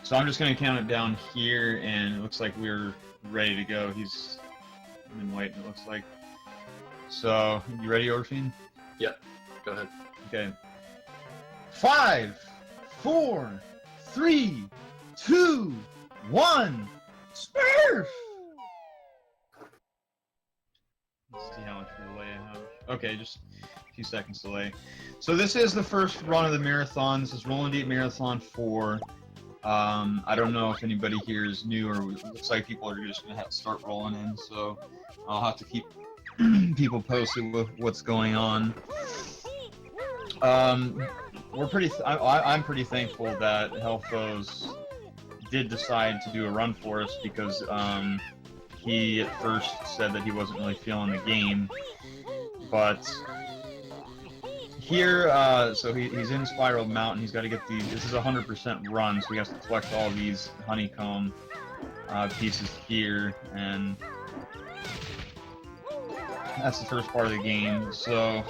So I'm just going to count it down here, and it looks like we're ready to go. He's been waiting, it looks like. So, you ready, Orphine? Yep. Go ahead. Okay. 5, 4, 3, 2, 1. Smurf! Let's see how much delay I have. Okay, just a few seconds delay. So this is the first run of the marathon. This is Rollin Marathon 4. I don't know if anybody here is new, or it looks like people are just going to have to start rolling in, so I'll have to keep people posted with what's going on. I'm pretty thankful that Hellfoes did decide to do a run for us, because he at first said that he wasn't really feeling the game, but here, so he's in Spiral Mountain. He's got to get these. This is a 100% run, so he has to collect all these honeycomb pieces here, and that's the first part of the game. So,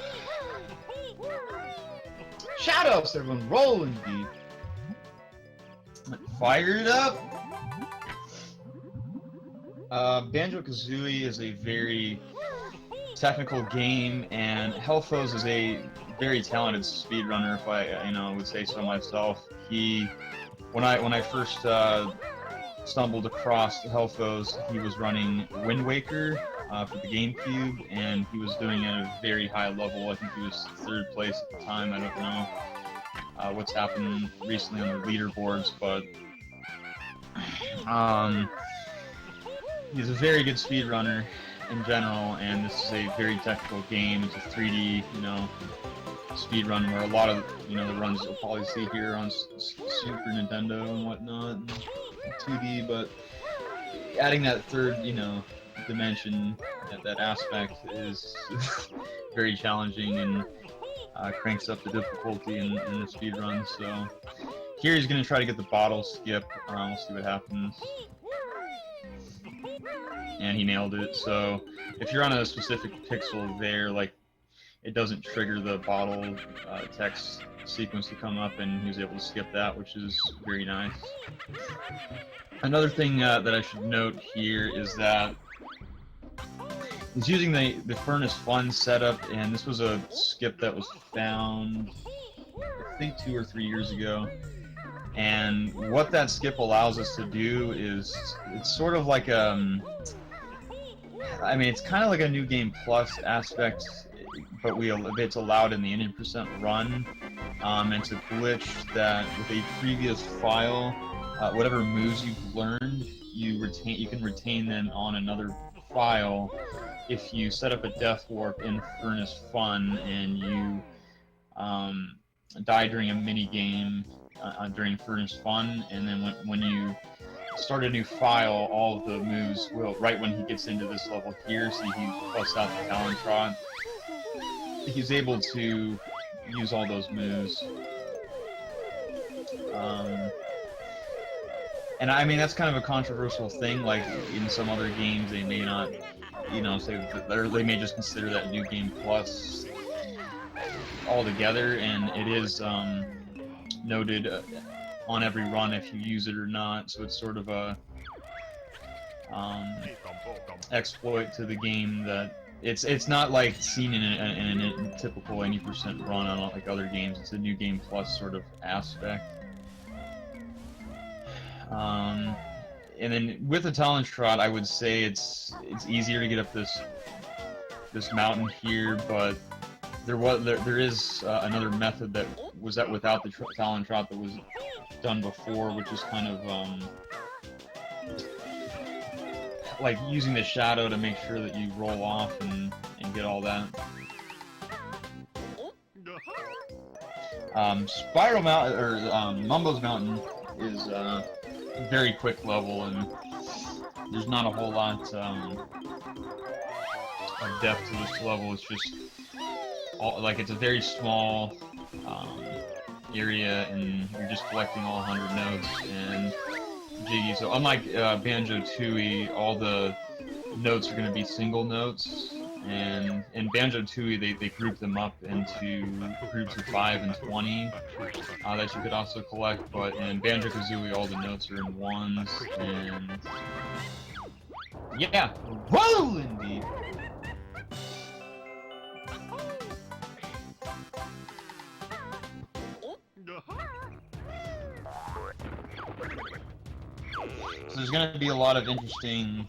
shoutouts, everyone, rolling deep, fired up. Banjo Kazooie is a very technical game, and Hellfoes is a very talented speedrunner, if I would say so myself. When I first stumbled across Hellfoes, he was running Wind Waker for the GameCube, and he was doing it at a very high level. I think he was 3rd place at the time. I don't know what's happened recently on the leaderboards, but he's a very good speedrunner in general, and this is a very technical game. It's a 3D, speedrun, where a lot of, the runs you'll probably see here on Super Nintendo and whatnot, and 2D, but adding that third, dimension, that aspect is very challenging, and cranks up the difficulty in the speedrun. So here he's going to try to get the bottle skip. We'll see what happens. And he nailed it. So if you're on a specific pixel there, like, it doesn't trigger the bottle text sequence to come up, and he was able to skip that, which is very nice. Another thing that I should note here is that he's using the Furnace Fun setup, and this was a skip that was found, I think, 2 or 3 years ago. And what that skip allows us to do is, it's sort of like it's kind of like a New Game Plus aspect, but it's allowed in the 80% run, and it's a glitch that with a previous file, whatever moves you've learned, you can retain them on another file if you set up a death warp in Furnace Fun and you die during a mini game during Furnace Fun, and then when you start a new file, all of the moves will, right when he gets into this level here, see he busts out the Talon Trot, he's able to use all those moves. And that's kind of a controversial thing. Like, in some other games, they may not, say that, or they may just consider that New Game Plus altogether, and it is noted on every run if you use it or not, so it's sort of a exploit to the game that it's not like seen in a typical 80% run on like other games. It's a New Game Plus sort of aspect. And then with the Talon Trot, I would say it's easier to get up this mountain here, but there is another method that was without the Talon Trot that was done before, which is kind of like using the shadow to make sure that you roll off and get all that. Spiral Mountain, or Mumbo's Mountain, is a very quick level, and there's not a whole lot of depth to this level. It's just it's a very small area, and you're just collecting all 100 notes and jiggy. So unlike Banjo Tooie, all the notes are going to be single notes, And in Banjo Tooie, they group them up into groups of 5 and 20 that you could also collect. But in Banjo Kazooie, all the notes are in ones. And yeah, Rollin indeed. So there's going to be a lot of interesting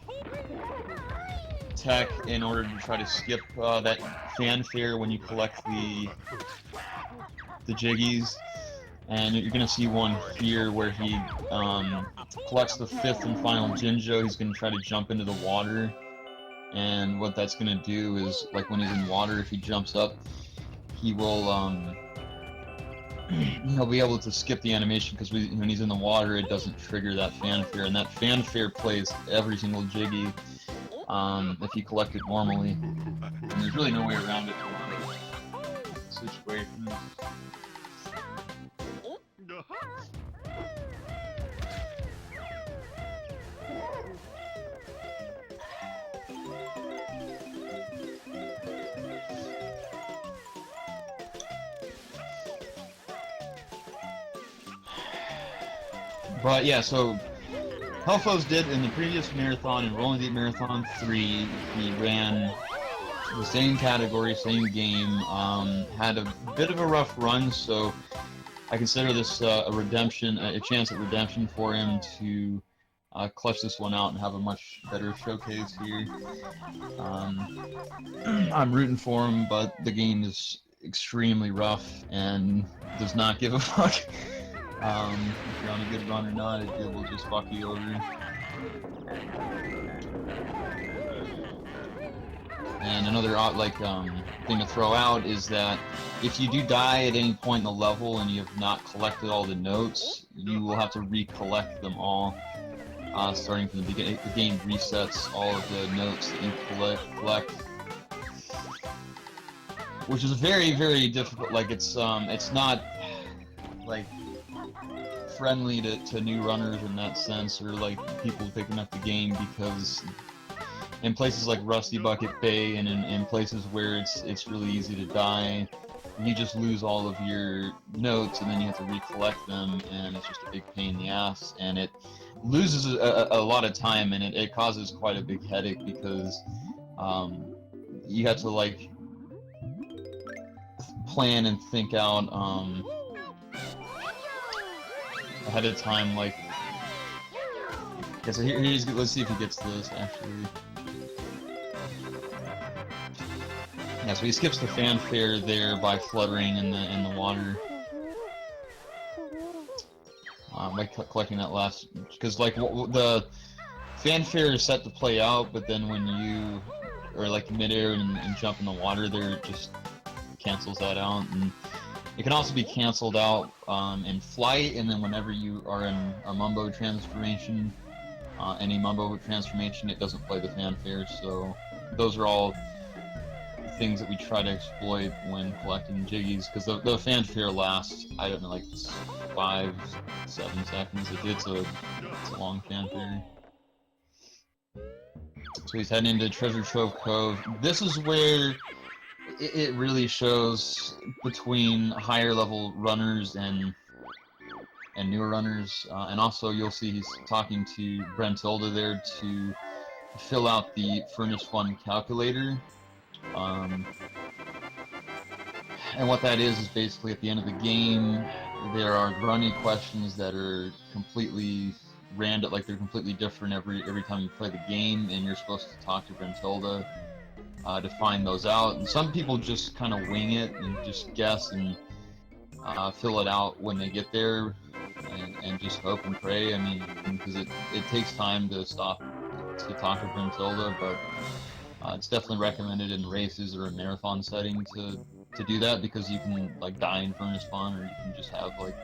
tech in order to try to skip that fanfare when you collect the jiggies. And you're going to see one here where he collects the 5th and final Jinjo. He's going to try to jump into the water. And what that's going to do is, like when he's in water, if he jumps up, he will he'll be able to skip the animation because when he's in the water, it doesn't trigger that fanfare, and that fanfare plays every single Jiggy if you collect it normally. And there's really no way around it situation. But yeah, so Hellfoes did in the previous marathon, in Rollin Marathon 3, he ran the same category, same game, had a bit of a rough run, so I consider this a redemption, a chance at redemption for him to clutch this one out and have a much better showcase here. I'm rooting for him, but the game is extremely rough and does not give a fuck. If you're on a good run or not, it will just fuck you over. And another thing to throw out is that if you do die at any point in the level and you have not collected all the notes, you will have to recollect them all. Starting from the beginning, the game resets all of the notes that you collect, which is very, very difficult. Like it's not like friendly to new runners in that sense, or like people picking up the game, because in places like Rusty Bucket Bay and in places where it's really easy to die, you just lose all of your notes and then you have to recollect them, and it's just a big pain in the ass, and it loses a lot of time, and it causes quite a big headache because you have to like plan and think out ahead of time, like, okay, so let's see if he gets this, actually. Yeah, so he skips the fanfare there by fluttering in the water. By collecting that last, because like the fanfare is set to play out, but then when you are like midair and jump in the water, there it just cancels that out. And it can also be canceled out in flight, and then whenever you are in a Mumbo transformation, any Mumbo transformation, it doesn't play the fanfare. So those are all things that we try to exploit when collecting Jiggies, because the fanfare lasts, I don't know, like 5-7 seconds. It's a long fanfare. So he's heading into Treasure Trove Cove. This is where it really shows between higher level runners and newer runners, and also you'll see he's talking to Brentilda there to fill out the Furnace Fun calculator. And what that is basically at the end of the game, there are running questions that are completely random, like they're completely different every time you play the game, and you're supposed to talk to Brentilda to find those out. And some people just kind of wing it and just guess and fill it out when they get there, and just hope and pray. I mean, because it takes time to stop to talk to Brentilda, but it's definitely recommended in races or a marathon setting to do that, because you can like die in Furnace Fun, or you can just have like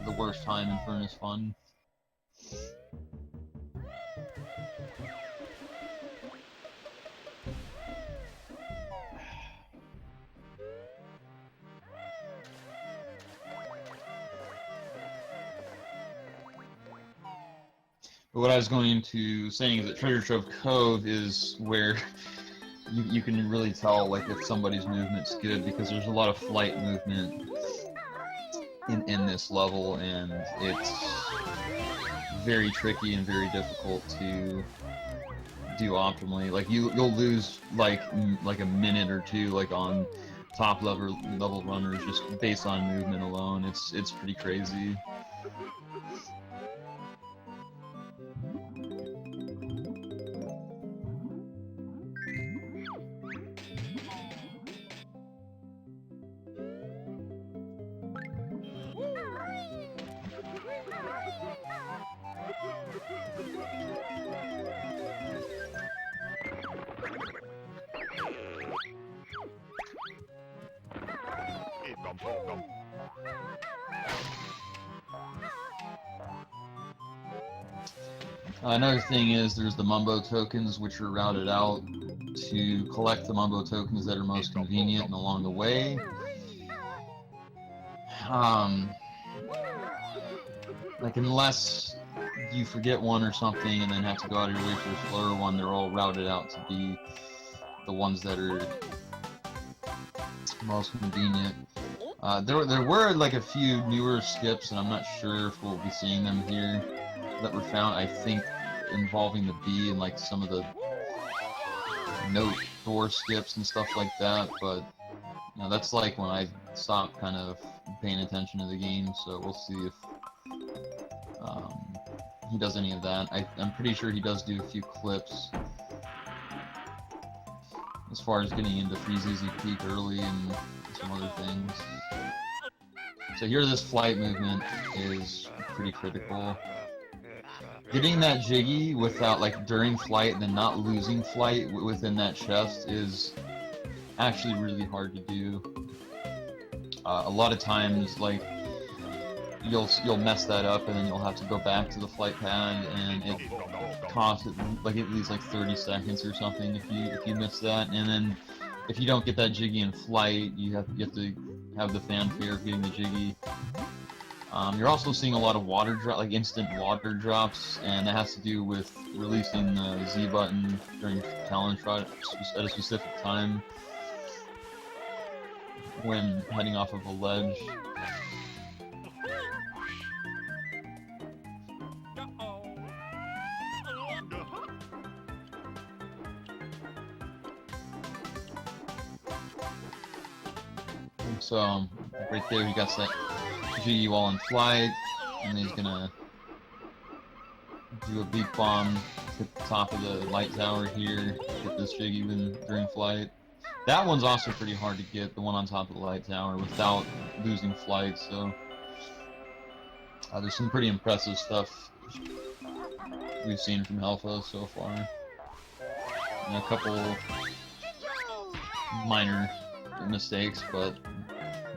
the worst time in Furnace Fun. But what I was going to saying is that Treasure Trove Cove is where you can really tell like if somebody's movement's good, because there's a lot of flight movement in this level, and it's very tricky and very difficult to do optimally. Like you'll lose like a minute or two like on top level runners just based on movement alone. It's pretty crazy. Another thing is there's the Mumbo tokens, which are routed out to collect the Mumbo tokens that are most convenient and along the way. Like unless you forget one or something and then have to go out of your way for a slower one, they're all routed out to be the ones that are most convenient. There were like a few newer skips, and I'm not sure if we'll be seeing them here, that were found, I think, involving the bee and like some of the note door skips and stuff like that, but you know, that's like when I stopped kind of paying attention to the game, so we'll see if he does any of that. I'm pretty sure he does do a few clips as far as getting into Freeze Easy Peak early and some other things. So here this flight movement is pretty critical. Getting that jiggy without, like, during flight and then not losing flight within that chest is actually really hard to do. A lot of times, like, you'll mess that up and then you'll have to go back to the flight pad, and it costs like at least like 30 seconds or something if you miss that. And then if you don't get that jiggy in flight, you have to have the fanfare of getting the jiggy. You're also seeing a lot of water drop, like instant water drops, and that has to do with releasing the Z button during challenge at a specific time when heading off of a ledge. So right there, he got that jiggy while in flight, and he's gonna do a beak bomb at the top of the light tower here, get this jiggy during flight. That one's also pretty hard to get, the one on top of the light tower, without losing flight, so there's some pretty impressive stuff we've seen from Hellfoes so far. And a couple minor mistakes, but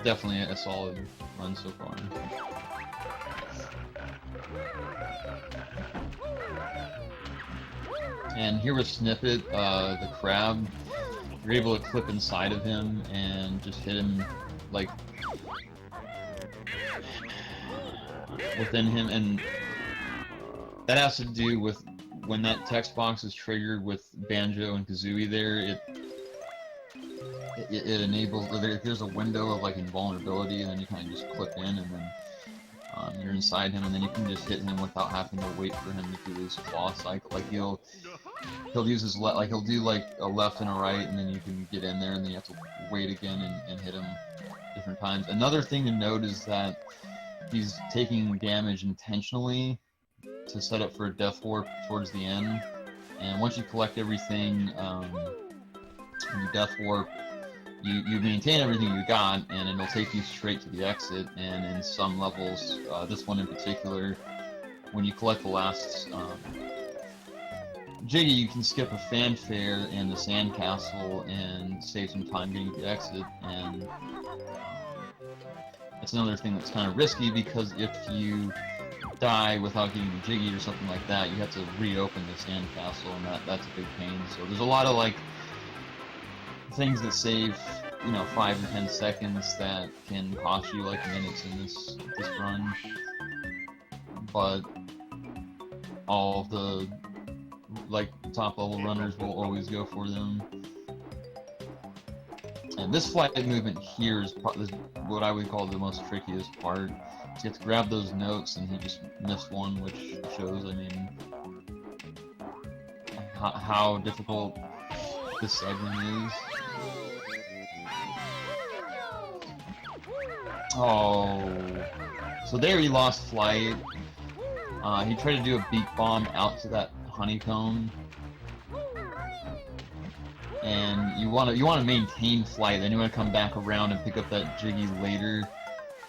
definitely a solid run so far. And here with Snippet, the crab, you're able to clip inside of him and just hit him like within him, and that has to do with when that text box is triggered with Banjo and Kazooie there, it enables, there's a window of like invulnerability, and then you kind of just clip in, and then you're inside him, and then you can just hit him without having to wait for him to do his claw cycle. Like he'll use his he'll do like a left and a right, and then you can get in there, and then you have to wait again and hit him different times. Another thing to note is that he's taking damage intentionally to set up for a death warp towards the end, and once you collect everything, when you death warp, you maintain everything you got, and it'll take you straight to the exit. And in some levels, this one in particular, when you collect the last jiggy, you can skip a fanfare and the sandcastle and save some time getting to the exit. And it's another thing that's kind of risky, because if you die without getting the jiggy or something like that, you have to reopen the sandcastle, and that's a big pain. So there's a lot of like things that save, 5 or 10 seconds that can cost you like minutes in this run. But all of the like top level runners will always go for them. And this flight movement here is what I would call the most trickiest part. So you have to grab those notes, and he just missed one, which shows, I mean, how difficult this segment is. Oh, so there he lost flight. He tried to do a beak bomb out to that honeycomb, and you want to maintain flight. Then you want to come back around and pick up that Jiggy later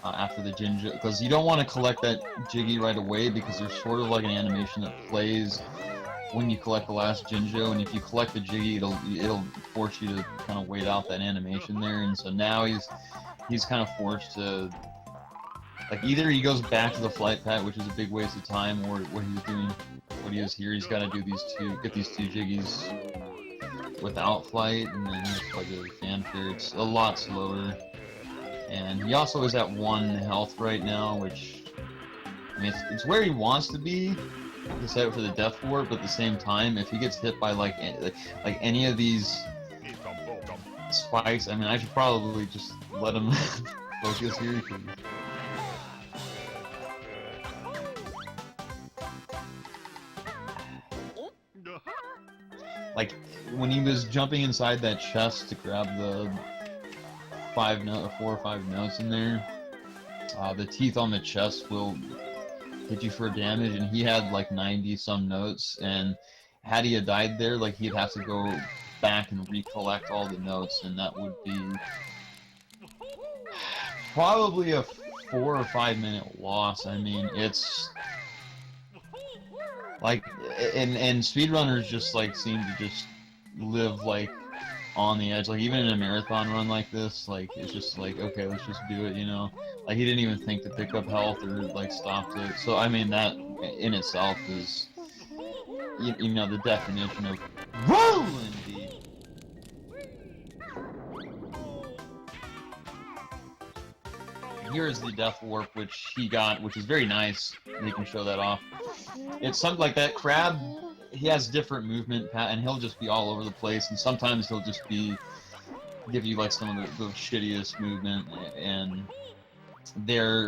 after the Jinjo, because you don't want to collect that Jiggy right away, because there's sort of like an animation that plays when you collect the last Jinjo, and if you collect the Jiggy, it'll force you to kind of wait out that animation there. And so now he's kind of forced to, like, either he goes back to the flight pad, which is a big waste of time, or what he's doing, what he is here, he's got to do get these two Jiggies without flight, and then just like a fanfare. It's a lot slower. And he also is at 1 health right now, which, I mean, it's where he wants to be to set up for the death warp, but at the same time, if he gets hit by like any of these spikes, I mean, I should probably just let him focus here. Like, when he was jumping inside that chest to grab the 4 or 5 notes in there, the teeth on the chest will hit you for damage, and he had like 90 some notes, and had he had died there, like, he'd have to go back and recollect all the notes, and that would be probably a 4 or 5 minute loss. I mean, it's like, and speedrunners just like seem to just live like on the edge. Like, even in a marathon run like this, like, it's just like, okay, let's just do it, you know? Like, he didn't even think to pick up health or like stop to. So I mean, that in itself is, you know, the definition of Rollin. Here's the death warp, which he got, which is very nice. He can show that off. It's something like that. Crab, he has different movement, and he'll just be all over the place, and sometimes he'll just give you like some of the shittiest movement. And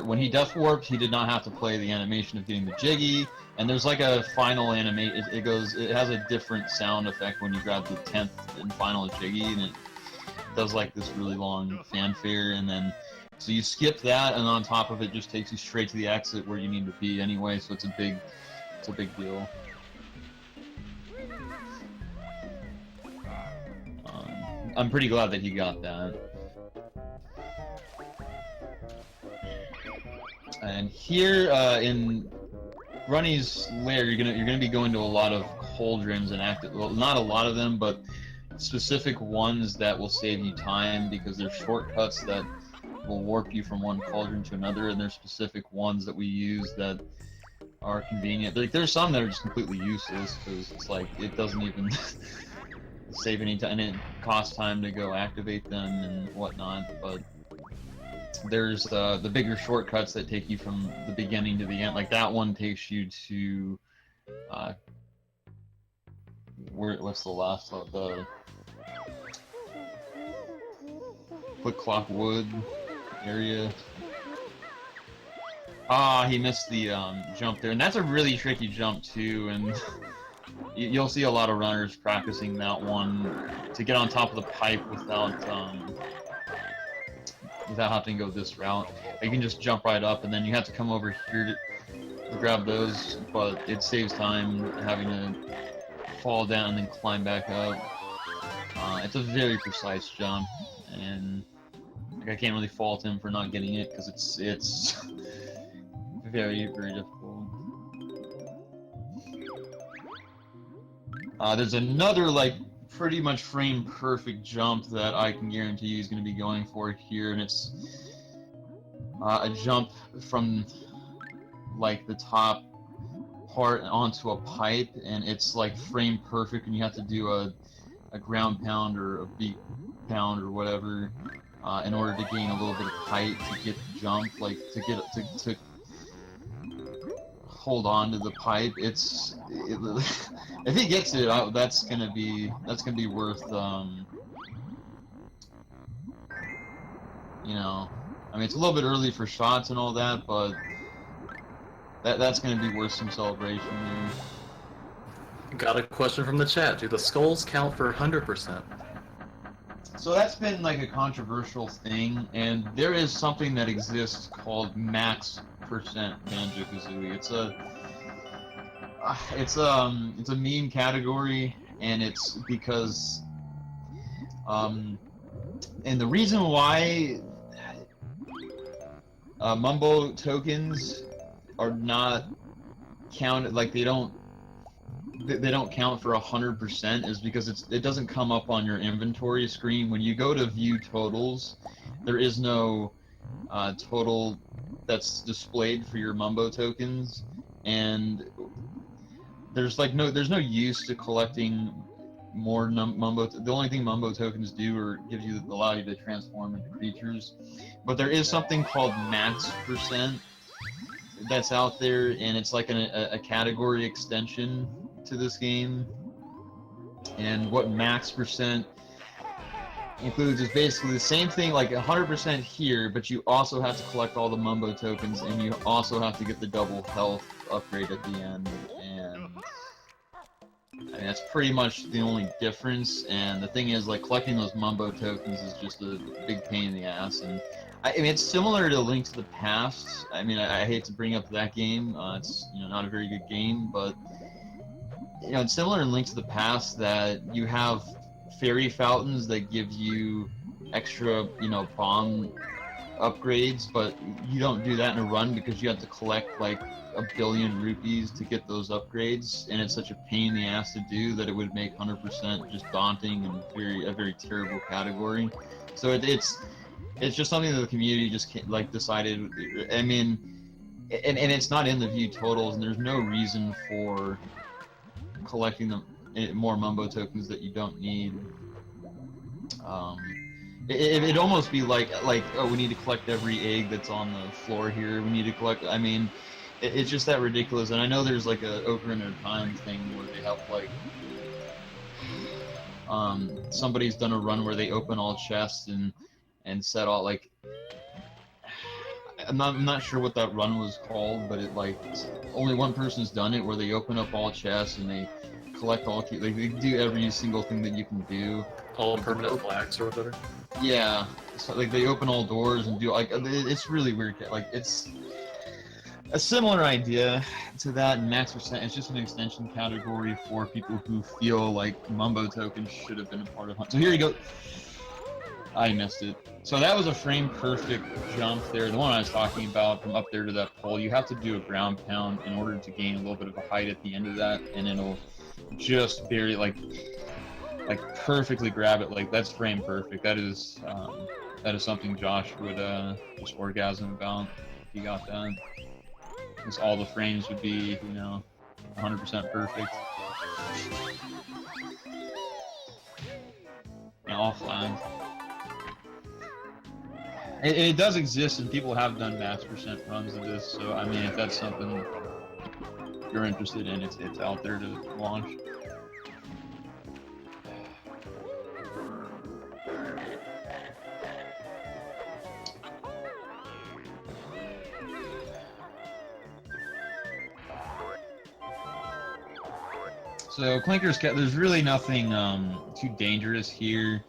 when he death warped, he did not have to play the animation of getting the Jiggy, and there's like a final animate. It has a different sound effect when you grab the 10th and final Jiggy, and it does like this really long fanfare, and then so you skip that, and on top of it just takes you straight to the exit where you need to be anyway, so it's a big deal. I'm pretty glad that he got that. And here in Runny's lair, you're gonna be going to a lot of cauldrons and well, not a lot of them, but specific ones that will save you time, because there's shortcuts that will warp you from one cauldron to another, and there's specific ones that we use that are convenient. Like, there's some that are just completely useless, because it's like, it doesn't even save any time, and it costs time to go activate them and whatnot. But there's the bigger shortcuts that take you from the beginning to the end. Like, that one takes you to what's the last one? The Quick Clock Wood area. He missed the jump there, and that's a really tricky jump too, and you'll see a lot of runners practicing that one to get on top of the pipe without having to go this route. You can just jump right up, and then you have to come over here to grab those, but it saves time having to fall down and then climb back up. It's a very precise jump, and like, I can't really fault him for not getting it, because it's very, very difficult. There's another, like, pretty much frame perfect jump that I can guarantee you he's going to be going for here, and it's a jump from like the top part onto a pipe, and it's like frame perfect, and you have to do a ground pound or a beat pound or whatever in order to gain a little bit of height to get the jump, like to hold on to the pipe. If he gets it, that's gonna be worth you know, I mean, it's a little bit early for shots and all that, but that's going to be worth some celebration here. Got a question from the chat. Do the skulls count for 100%? So that's been like a controversial thing, and there is something that exists called max percent Banjo Kazooie. It's a meme category, and it's because and the reason why Mumbo tokens are not counted, like they don't count for 100% is because it doesn't come up on your inventory screen. When you go to view totals, there is no total that's displayed for your Mumbo tokens, and there's no use to collecting more Mumbo. The only thing Mumbo tokens do or allow you to transform into creatures, but there is something called max percent that's out there, and it's like a category extension to this game. And what max percent includes is basically the same thing, like 100% here, but you also have to collect all the Mumbo tokens, and you also have to get the double health upgrade at the end. And I mean, that's pretty much the only difference. And the thing is, like, collecting those Mumbo tokens is just a big pain in the ass. And I mean, it's similar to Link to the Past. I mean, I hate to bring up that game. It's not a very good game, but it's similar in Link to the Past that you have fairy fountains that give you extra, bomb upgrades, but you don't do that in a run because you have to collect like 1 billion rupees to get those upgrades, and it's such a pain in the ass to do that it would make 100% just daunting and a very terrible category. So it's just something that the community just decided. I mean, and it's not in the view totals, and there's no reason for collecting more Mumbo tokens that you don't need. It'd almost be like oh, we need to collect every egg that's on the floor here. We need to collect. I mean, it's just that ridiculous. And I know there's like a Ocarina of Time thing where they have like somebody's done a run where they open all chests and set all like. I'm not sure what that run was called, but only one person's done it where they open up all chests and they collect all they do every single thing that you can do. All permanent flags or whatever. Yeah, so like they open all doors and do it's really weird. Like it's a similar idea to that, and max percent. It's just an extension category for people who feel like Mumbo tokens should have been a part of Hunt. So here you go. I missed it. So that was a frame perfect jump there. The one I was talking about from up there to that pole, you have to do a ground pound in order to gain a little bit of a height at the end of that, and it'll just barely like perfectly grab it. Like that's frame perfect. That is something Josh would just orgasm about if he got that. Because all the frames would be 100% perfect. And all flags. It does exist, and people have done max percent runs of this. So I mean, if that's something you're interested in, it's out there to launch. So Clinker's Cat, there's really nothing too dangerous here,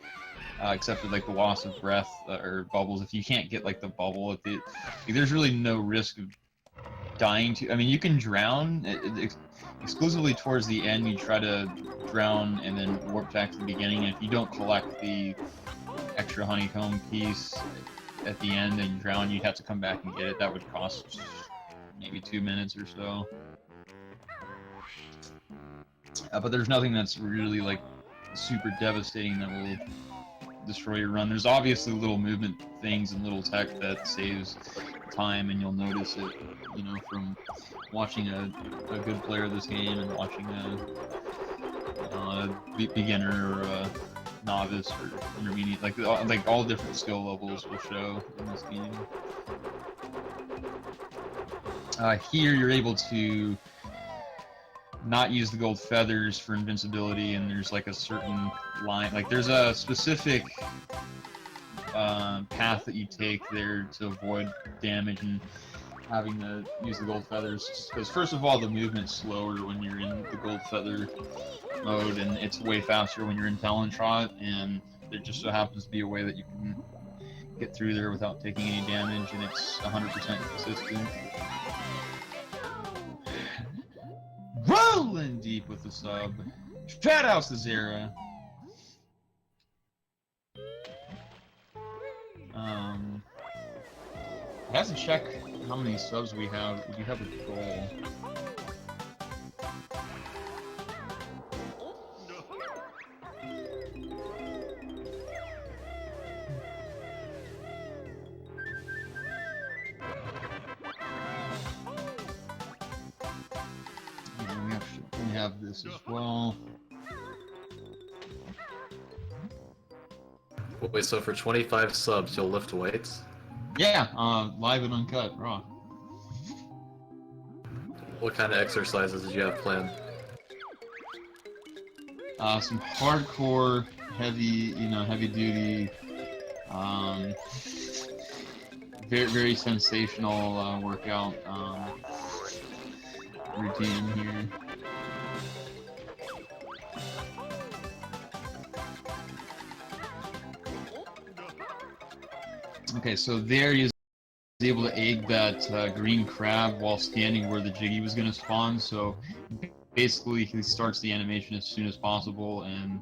except for like the loss of breath or bubbles. If you can't get like the bubble at there's really no risk of dying to. I mean, you can drown exclusively towards the end. You try to drown and then warp back to the beginning. And if you don't collect the extra honeycomb piece at the end and you drown, you'd have to come back and get it. That would cost maybe 2 minutes or so. But there's nothing that's really like super devastating that will destroy your run. There's obviously little movement things and little tech that saves time, and you'll notice it, from watching a good player of this game and watching a beginner or a novice or intermediate. Like all different skill levels will show in this game. Here you're able to not use the gold feathers for invincibility, and there's like a certain line, like there's a specific path that you take there to avoid damage and having to use the gold feathers. Because first of all, the movement's slower when you're in the gold feather mode, and it's way faster when you're in Talon Trot, and there just so happens to be a way that you can get through there without taking any damage, and it's 100% consistent. Rolling deep with the sub. Shout outs to Zera. I have to check how many subs we have. We have a goal. Yeah, we have this as well. Wait, so for 25 subs, you'll lift weights? Yeah, live and uncut, raw. What kind of exercises did you have planned? Some hardcore, heavy, heavy duty, very, very sensational workout routine here. Okay, so there he is able to egg that green crab while standing where the Jiggy was going to spawn, so basically he starts the animation as soon as possible, and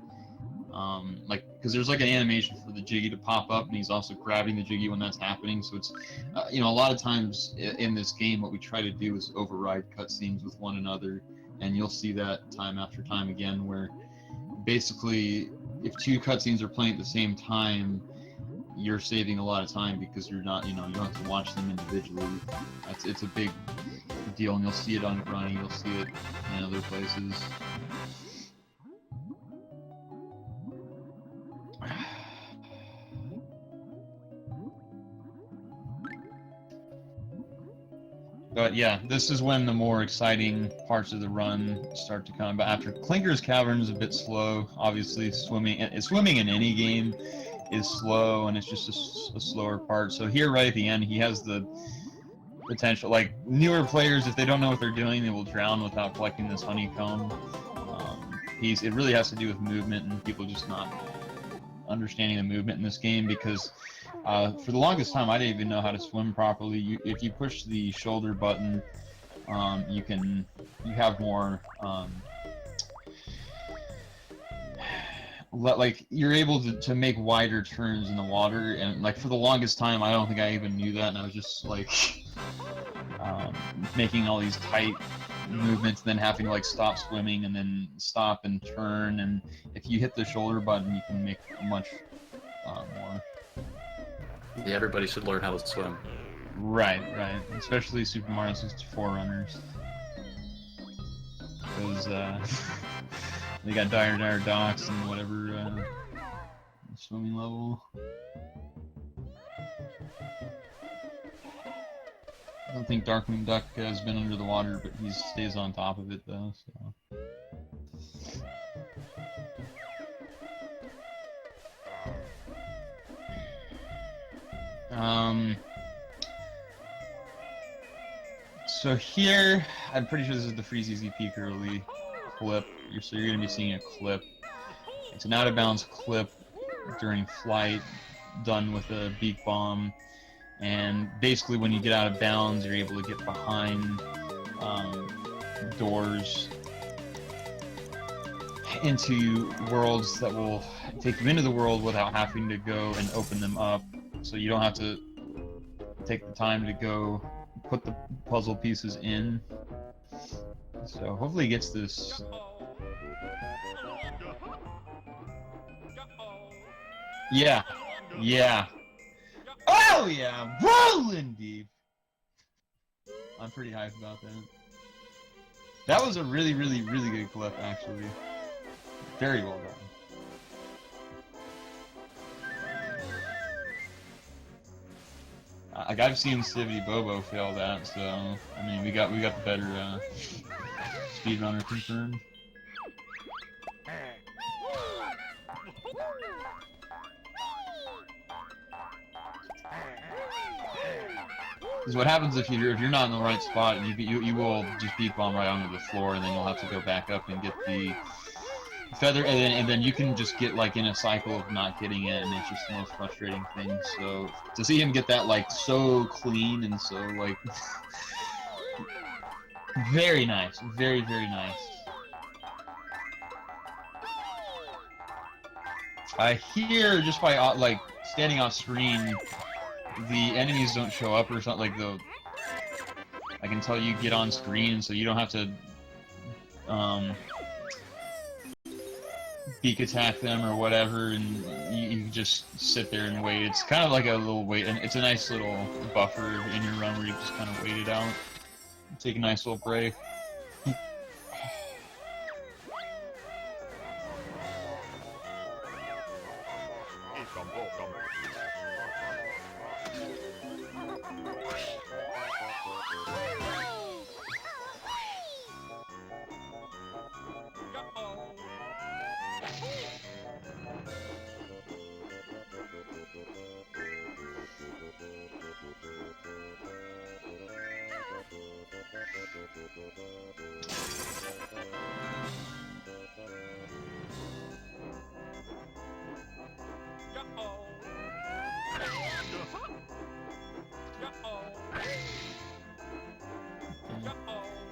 because there's like an animation for the Jiggy to pop up, and he's also grabbing the Jiggy when that's happening, so it's, a lot of times in this game what we try to do is override cutscenes with one another, and you'll see that time after time again, where basically if two cutscenes are playing at the same time, you're saving a lot of time because you're not, you don't have to watch them individually. It's a big deal, and you'll see it on Running, you'll see it in other places. But yeah, this is when the more exciting parts of the run start to come. But after Clinker's Cavern is a bit slow, obviously swimming in any game is slow, and it's just a slower part. So here right at the end, he has the potential, like newer players, if they don't know what they're doing, they will drown without collecting this honeycomb. It really has to do with movement and people just not understanding the movement in this game, because for the longest time I didn't even know how to swim properly. If you push the shoulder button, you have more like you're able to make wider turns in the water, and like for the longest time I don't think I even knew that, and I was just like making all these tight movements and then having to like stop swimming and then stop and turn, and if you hit the shoulder button you can make much more. Yeah, everybody should learn how to swim. Right, especially Super Mario 64 runners, because they got dire docks and whatever swimming level. I don't think Darkwing Duck has been under the water, but he stays on top of it though. So. So here, I'm pretty sure this is the Freeze Easy Peak early clip. So you're going to be seeing a clip. It's an out-of-bounds clip during flight, done with a beak bomb. And basically when you get out of bounds, you're able to get behind doors into worlds that will take you into the world without having to go and open them up. So you don't have to take the time to go put the puzzle pieces in. So hopefully he gets this. Yeah. Oh yeah, rolling deep. I'm pretty hyped about that. That was a really good clip, actually. Very well done. Like I've seen Civvy Bobo fail that, so I mean we got the better speedrunner confirmed. Because what happens if you're not in the right spot, you will just beak bomb right onto the floor, and then you'll have to go back up and get the feather, and then you can just get like in a cycle of not getting it, and it's just the most frustrating thing. So to see him get that like so clean and so like very nice, very nice. I hear just by like standing off screen, the enemies don't show up or something like the. I can tell you get on screen, so you don't have to beak attack them or whatever, and you just sit there and wait. It's kind of like a little wait, and it's a nice little buffer in your run where you just kind of wait it out, take a nice little break.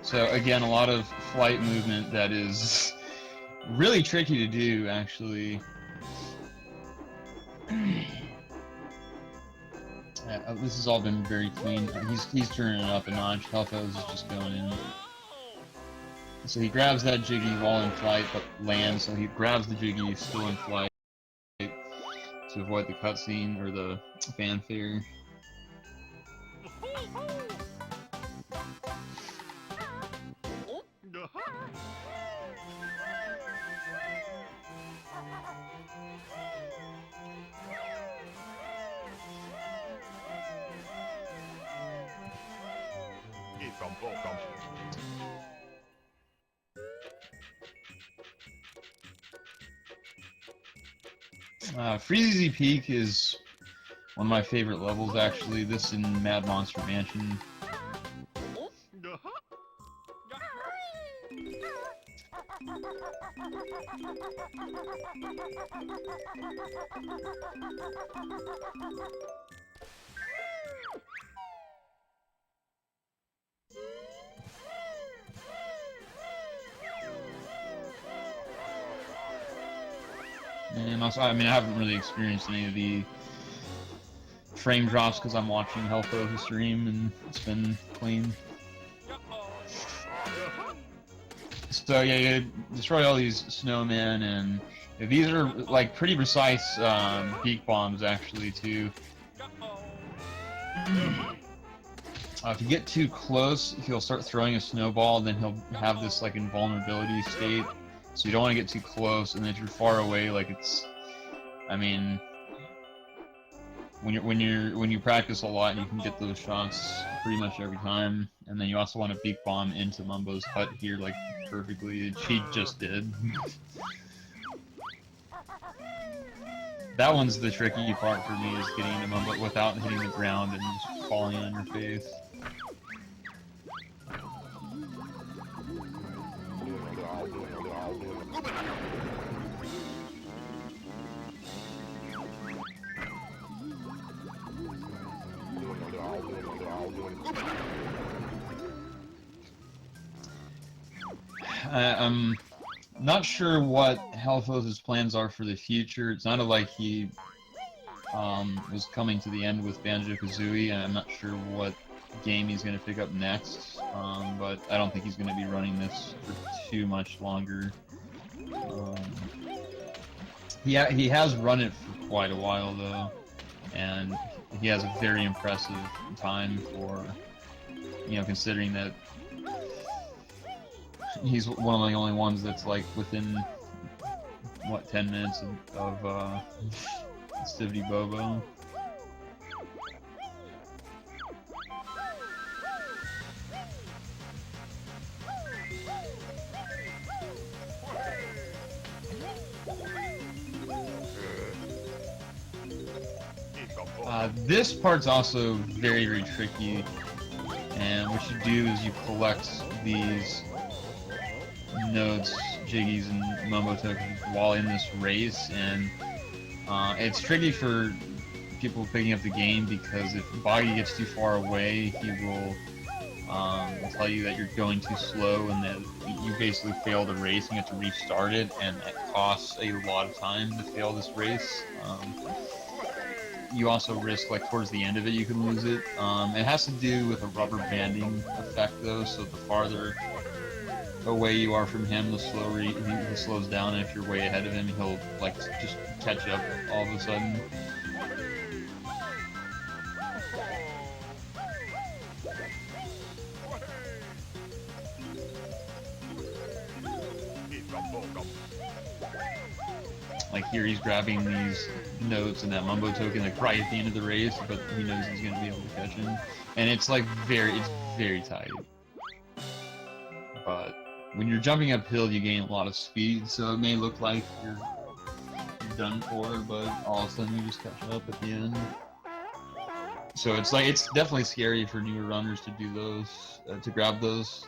So again, a lot of flight movement that is really tricky to do, actually. This has all been very clean. He's turning it up a notch. Hellfoes is just going in. So he grabs that Jiggy while in flight, but lands. So he grabs the Jiggy still in flight to avoid the cutscene or the fanfare. Freezy Peak is one of my favorite levels, actually. This in Mad Monster Mansion. And also, I mean, I haven't really experienced any of the frame drops because I'm watching Hellfoes stream and it's been clean. So yeah, you destroy all these snowmen, and these are like pretty precise beak bombs actually too. If you get too close, he'll start throwing a snowball, then he'll have this like invulnerability state. So you don't want to get too close, and if you're far away, like it's, I mean, when you practice a lot, you can get those shots pretty much every time. And then you also want to beak bomb into Mumbo's hut here, like perfectly. She just did. That one's the tricky part for me, is getting into Mumbo without hitting the ground and just falling on your face. I'm not sure what Hellfoes' plans are for the future. It sounded like he was coming to the end with Banjo Kazooie, and I'm not sure what game he's going to pick up next. But I don't think he's going to be running this for too much longer. He has run it for quite a while though, and he has a very impressive time for, you know, considering that he's one of the only ones that's like within, what, 10 minutes of Stivity Bobo. This part's also very, very tricky, and what you do is you collect these notes, jiggies, and mumbo tokens while in this race, and it's tricky for people picking up the game because if Boggy gets too far away, he will tell you that you're going too slow and that you basically fail the race and you have to restart it, and that costs a lot of time to fail this race. You also risk, like, towards the end of it, you can lose it. It has to do with a rubber banding effect, though, so the farther away you are from him, the slower he slows down, and if you're way ahead of him, he'll, like, just catch up all of a sudden. Like here, he's grabbing these notes and that mumbo token like right at the end of the race, but he knows he's gonna be able to catch him, and it's like it's very tight. But when you're jumping uphill, you gain a lot of speed, so it may look like you're done for, but all of a sudden you just catch up at the end. So it's definitely scary for newer runners to do those, to grab those.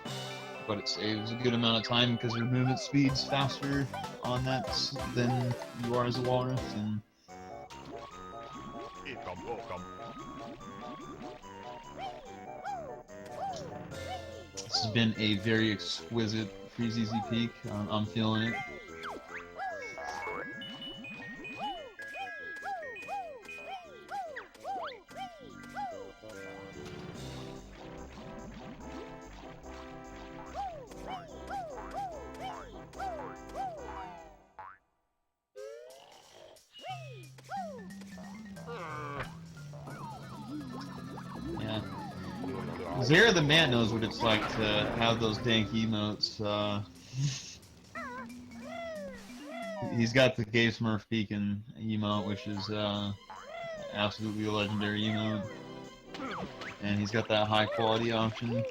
But it saves a good amount of time because your movement speed's faster on that than you are as a walrus. And this has been a very exquisite Freeze Easy Peak. I'm feeling it. Zara the man knows what it's like to have those dank emotes. He's got the Gay Smurf Peekin emote, which is absolutely a legendary emote. And he's got that high quality option.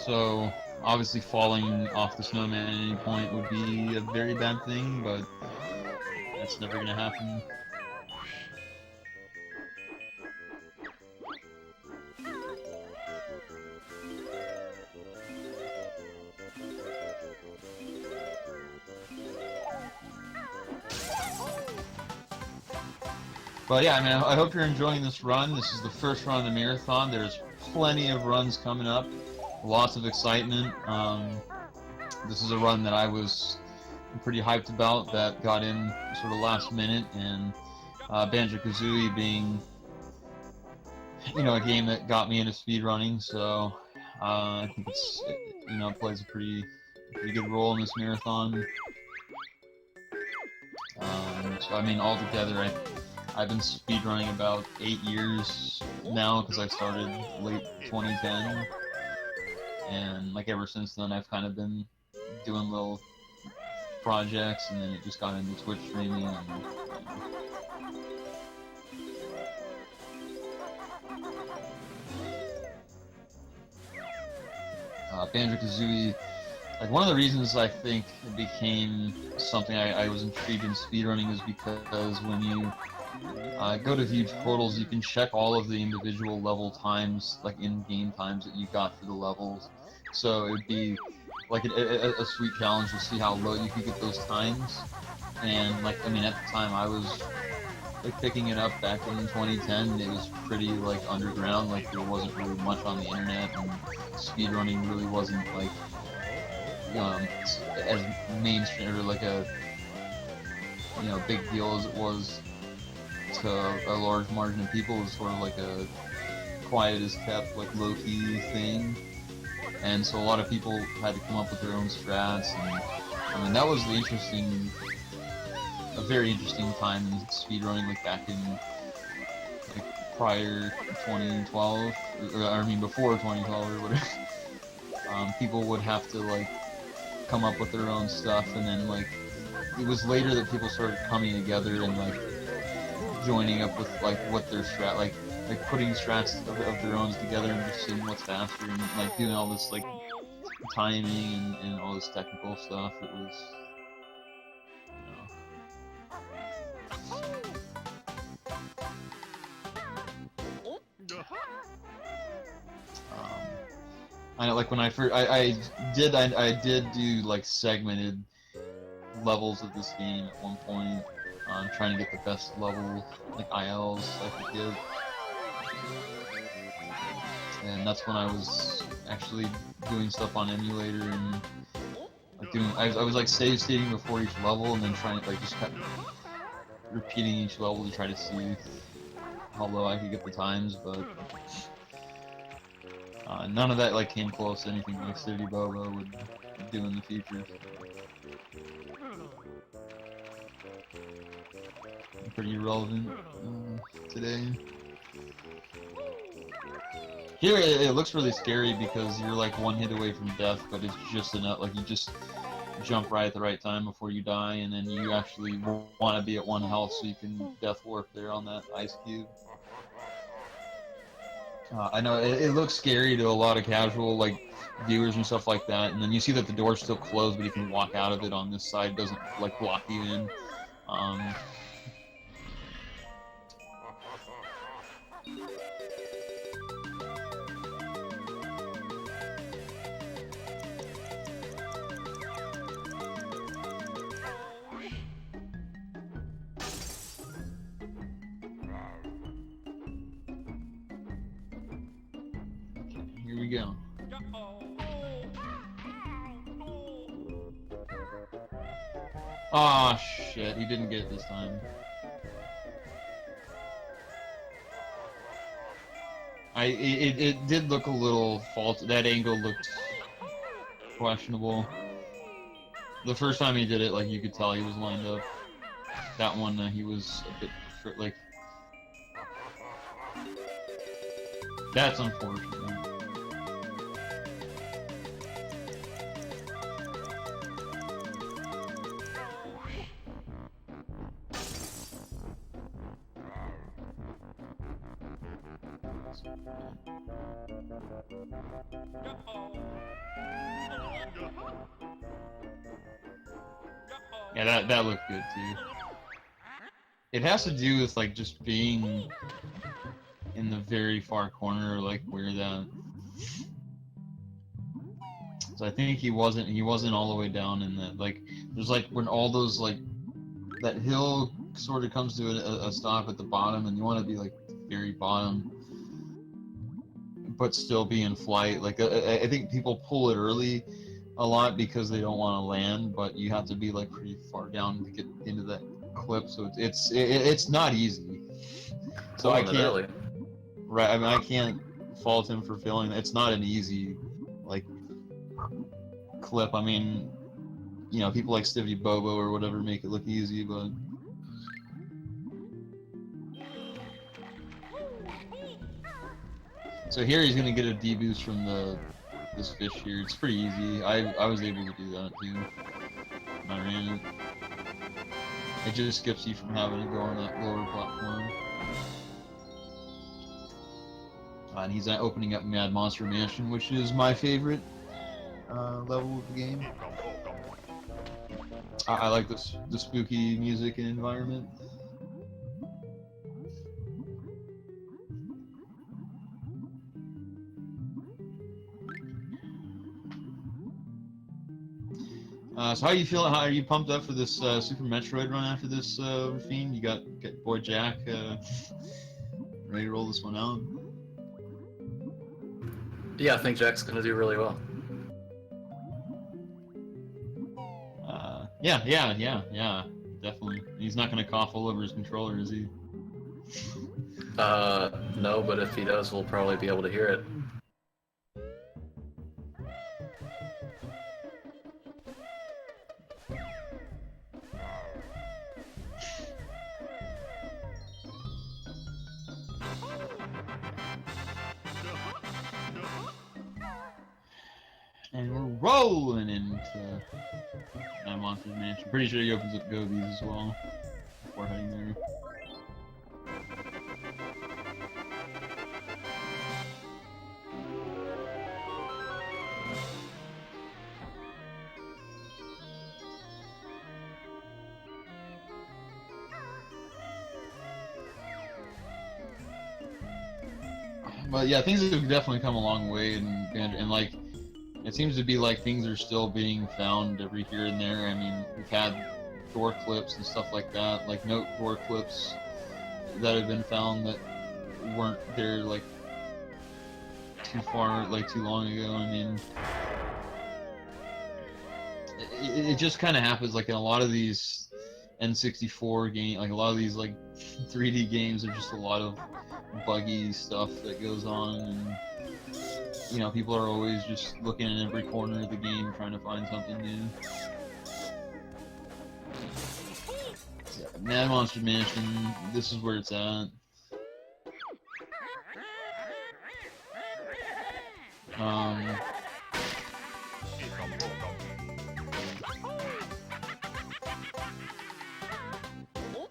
So, obviously falling off the snowman at any point would be a very bad thing, but that's never gonna happen. But yeah, I mean, I hope you're enjoying this run. This is the first run of the marathon. There's plenty of runs coming up. Lots of excitement. This is a run that I was pretty hyped about that got in sort of last minute, and Banjo Kazooie being, you know, a game that got me into speedrunning, so I think it's, you know, it plays a pretty good role in this marathon. So I mean, altogether, I've been speedrunning about 8 years now because I started late 2010. And like ever since then, I've kind of been doing little projects, and then it just got into Twitch streaming. And, Banjo Kazooie, like one of the reasons I think it became something I was intrigued in speedrunning is because when you go to huge portals, you can check all of the individual level times, like in-game times that you got for the levels. So it would be like a sweet challenge to see how low you could get those times. And like, I mean, at the time I was like picking it up back in 2010. It was pretty like underground. Like there wasn't really much on the internet, and speedrunning really wasn't like as mainstream or like a big deal as it was to a large margin of people. It was sort of like a quiet as kept, like low-key thing. and so a lot of people had to come up with their own strats, and I mean that was a very interesting time in speedrunning, like back in like prior 2012, or I mean before 2012 or whatever. People would have to like come up with their own stuff, and then like it was later that people started coming together and like joining up with like what their strat like putting strats of their own together and just seeing what's faster and like doing all this like timing and all this technical stuff. It was, I know, like when I first I did do like segmented levels of this game at one point, trying to get the best level like ILs I could get, and that's when I was actually doing stuff on emulator and like I was like save stating before each level and then trying to like just kept repeating each level to try to see how low I could get the times, but none of that like came close to anything like City Bobo would do in the future. Pretty irrelevant today. Here it looks really scary because you're like one hit away from death, but it's just enough, like you just jump right at the right time before you die, and then you actually want to be at 1 health so you can death warp there on that ice cube. I know it looks scary to a lot of casual like viewers and stuff like that, and then you see that the door's still closed, but you can walk out of it on this side. It doesn't like block you in. Here we go. Aw, shit, he didn't get it this time. It did look a little faulty. That angle looked questionable. The first time he did it, like, you could tell he was lined up. That one, he was a bit, like... That's unfortunate. Yeah, that looked good too. It has to do with like just being in the very far corner, like where that. So I think he wasn't all the way down in that. Like there's like when all those like that hill sort of comes to a stop at the bottom, and you want to be like the very bottom, but still be in flight. Like I think people pull it early a lot because they don't want to land, but you have to be like pretty far down to get into that clip. So it's not easy. So I can't. Early. Right. I mean, I can't fault him for feeling it's not an easy like clip. I mean, you know, people like Stevie Bobo or whatever make it look easy, but. So here he's gonna get a D-boost from this fish here. It's pretty easy. I was able to do that too. I ran it. It just skips you from having to go on that lower platform. And he's opening up Mad Monster Mansion, which is my favorite level of the game. I like the spooky music and environment. So how are you feeling? How are you pumped up for this Super Metroid run after this, Fiend? You got boy Jack ready to roll this one out? Yeah, I think Jack's gonna do really well. Yeah, definitely. He's not gonna cough all over his controller, is he? No, but if he does, we'll probably be able to hear it. Rollin into Mad Monster's Mansion. Pretty sure he opens up Gobies as well before heading there. But yeah, things have definitely come a long way, and like, it seems to be like things are still being found every here and there. I mean, we've had door clips and stuff like that, like note door clips that have been found that weren't there like too long ago. I mean, it just kind of happens like in a lot of these N64 games, like a lot of these like 3D games are just a lot of buggy stuff that goes on, and you know, people are always just looking in every corner of the game trying to find something new. Yeah, Mad Monster Mansion, this is where it's at.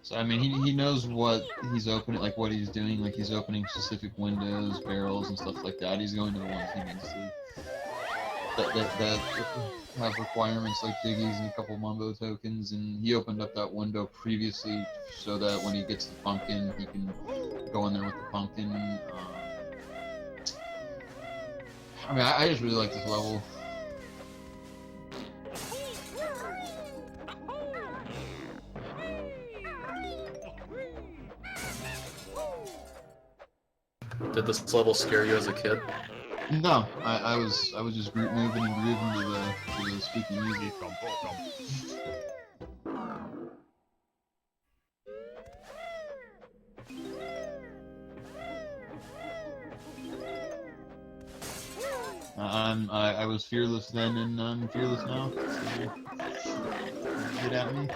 So I mean, he knows what he's opening, like what he's doing, like he's opening specific windows, barrels, and stuff like that. He's going to the ones he needs to. That have requirements like Jiggies and a couple Mumbo tokens, and he opened up that window previously so that when he gets the pumpkin, he can go in there with the pumpkin. I mean, I just really like this level. Did this level scare you as a kid? No, I was just moving and grooving to the spooky music. I was fearless then, and I'm fearless now. So get at me.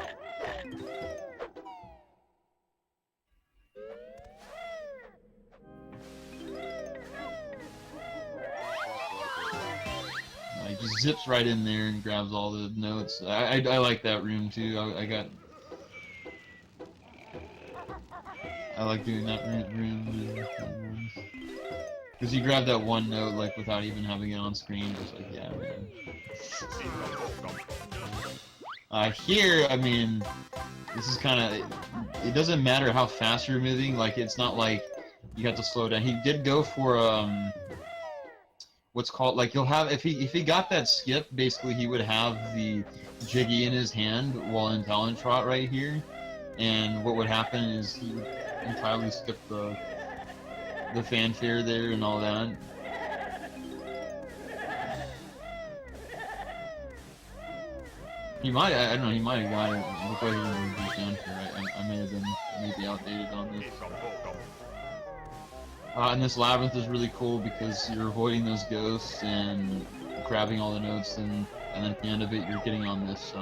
He just zips right in there and grabs all the notes. I like that room too. I like doing that room because you grab that one note like without even having it on screen. Just like, yeah, man. Here, I mean, this is kind of. It doesn't matter how fast you're moving. Like, it's not like you have to slow down. He did go for what's called, like, he'll have, if he got that skip, basically he would have the Jiggy in his hand while in Talon Trot right here, and what would happen is he would entirely skip the fanfare there and all that. He might, I don't know, he might have got it before he moved the fanfare. I may have been maybe outdated on this. And this labyrinth is really cool because you're avoiding those ghosts and grabbing all the notes, and then at the end of it, you're getting on this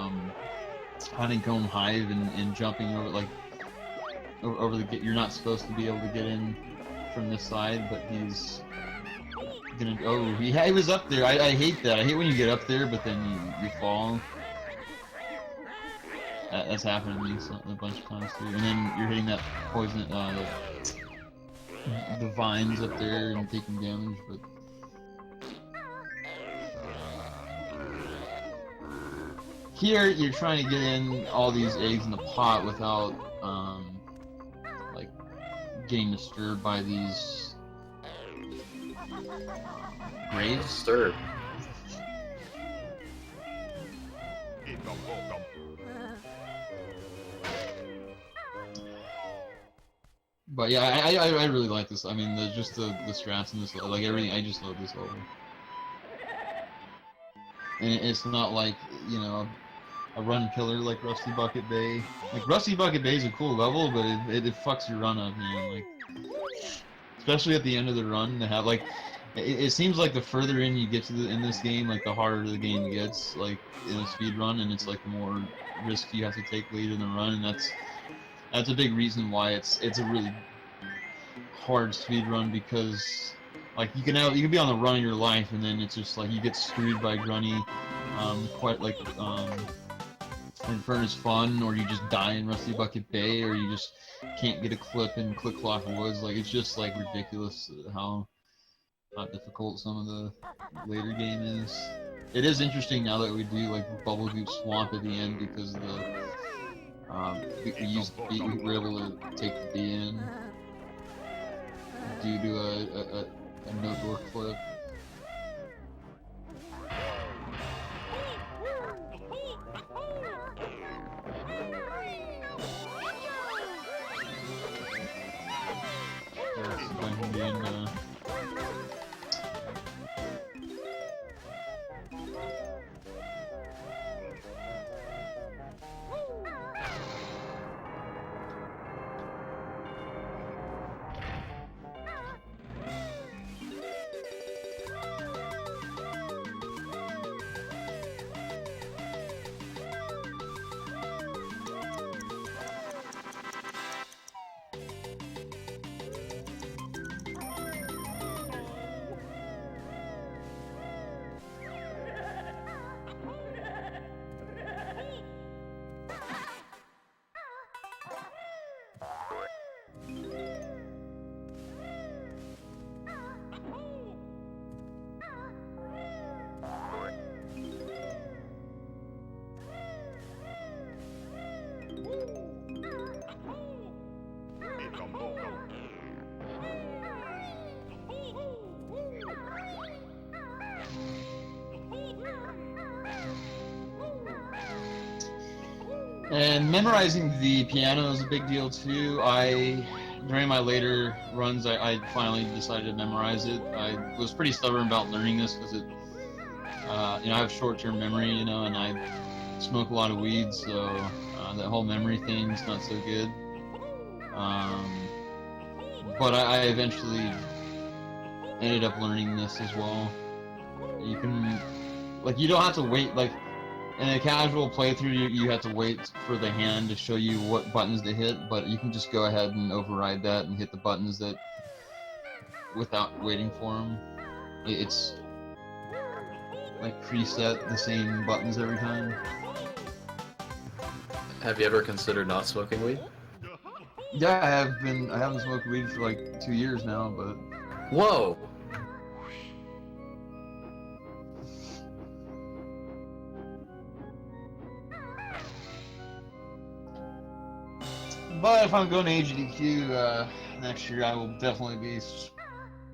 honeycomb hive and jumping over, like, over the gate. You're not supposed to be able to get in from this side, but he's gonna. Oh, he was up there. I hate that. I hate when you get up there, but then you fall. That's happened to me a bunch of times too. And then you're hitting that poison. The vines up there and taking damage, but here you're trying to get in all these eggs in the pot without like getting disturbed by these graves. Disturbed. But yeah, I really like this. I mean, just the strats in this, like everything. I just love this level. And it's not like, you know, a run killer like Rusty Bucket Bay. Like, Rusty Bucket Bay is a cool level, but it fucks your run up, man. Like, especially at the end of the run, to have, like, it seems like the further in you get to in this game, like, the harder the game gets, like, in a speed run, and it's like the more risk you have to take later in the run, and that's a big reason why it's a really hard speed run, because Like you can be on the run of your life, and then it's just like you get screwed by Grunny, quite like in Furnace Fun, or you just die in Rusty Bucket Bay, or you just can't get a clip in Click Clock Woods. Like it's just like ridiculous how difficult some of the later game is. It is interesting now that we do like Bubble Goop Swamp at the end because we used the bee, we were able to take the bee in due to a no door clip. And memorizing the piano is a big deal too. During my later runs, I finally decided to memorize it. I was pretty stubborn about learning this because it, I have short-term memory, and I smoke a lot of weed, so that whole memory thing's not so good. But I eventually ended up learning this as well. You can, you don't have to wait, in a casual playthrough, you have to wait for the hand to show you what buttons to hit, but you can just go ahead and override that and hit the buttons that without waiting for them. It's preset the same buttons every time. Have you ever considered not smoking weed? Yeah, I haven't smoked weed for 2 years now, but... Whoa! But if I'm going to HDQ next year, I will definitely be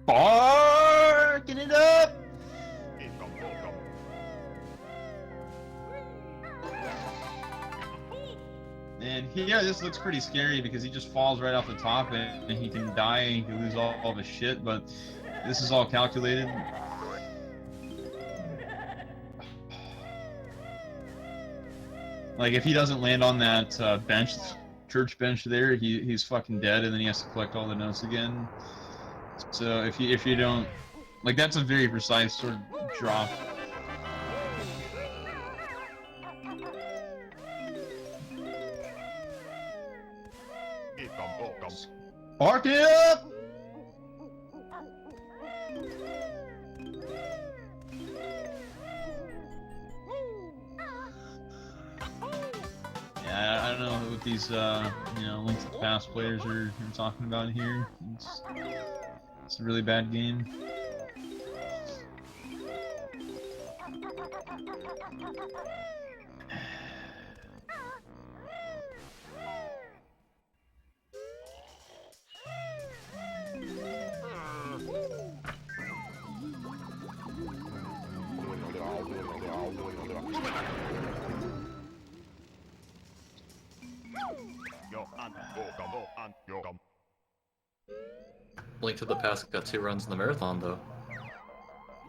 sparking it up! And here, this looks pretty scary because he just falls right off the top and he can die and he can lose all of his shit, but this is all calculated. If he doesn't land on that bench, church bench there, he's fucking dead, and then he has to collect all the notes again. So if you don't, that's a very precise sort of drop. Spark it up! Yeah, I don't know what these, Link to the Past players are talking about here. It's a really bad game. Link to the Past got 2 runs in the marathon, though.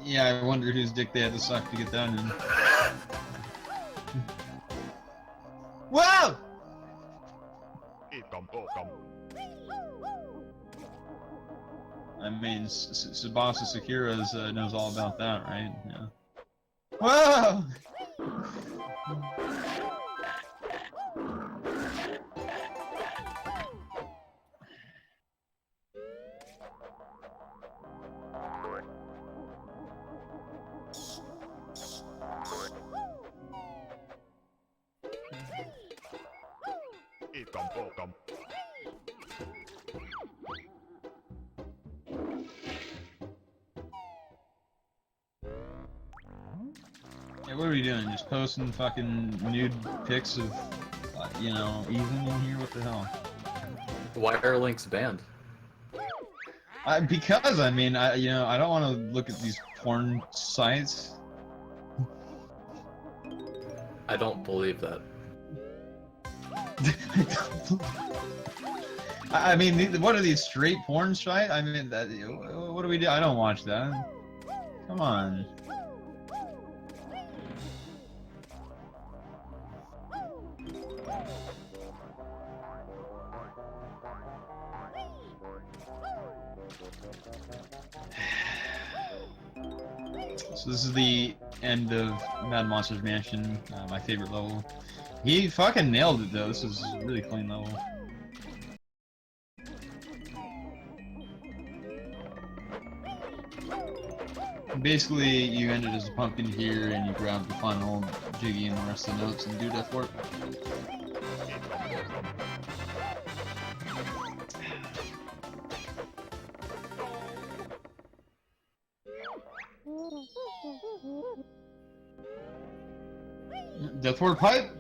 Yeah, I wonder whose dick they had to suck to get that in. Whoa! I mean, Tsubasa Sakura's knows all about that, right? Yeah. Whoa! Hey, what are we doing? Just posting fucking nude pics of, you know, Ethan in here? What the hell? Why are links banned? Because, I mean, I don't want to look at these porn sites. I don't believe that. I mean, what are these, straight porn sites? I mean, what do we do? I don't watch that. Come on. So this is the end of Mad Monsters Mansion, my favorite level. He fucking nailed it though, this is a really clean level. Basically, you ended as a pumpkin here and you grab the final Jiggy and the rest of the notes and do death work. Death word pipe?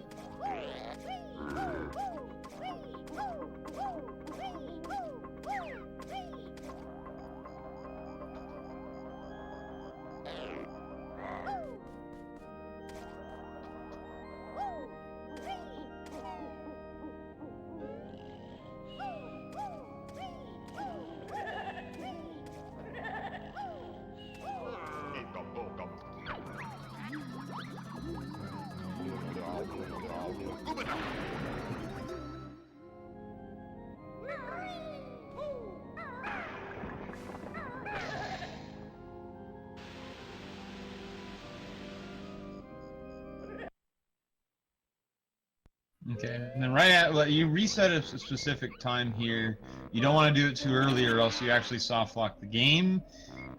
Okay, and then right at, you reset a specific time here. You don't want to do it too early or else you actually soft lock the game,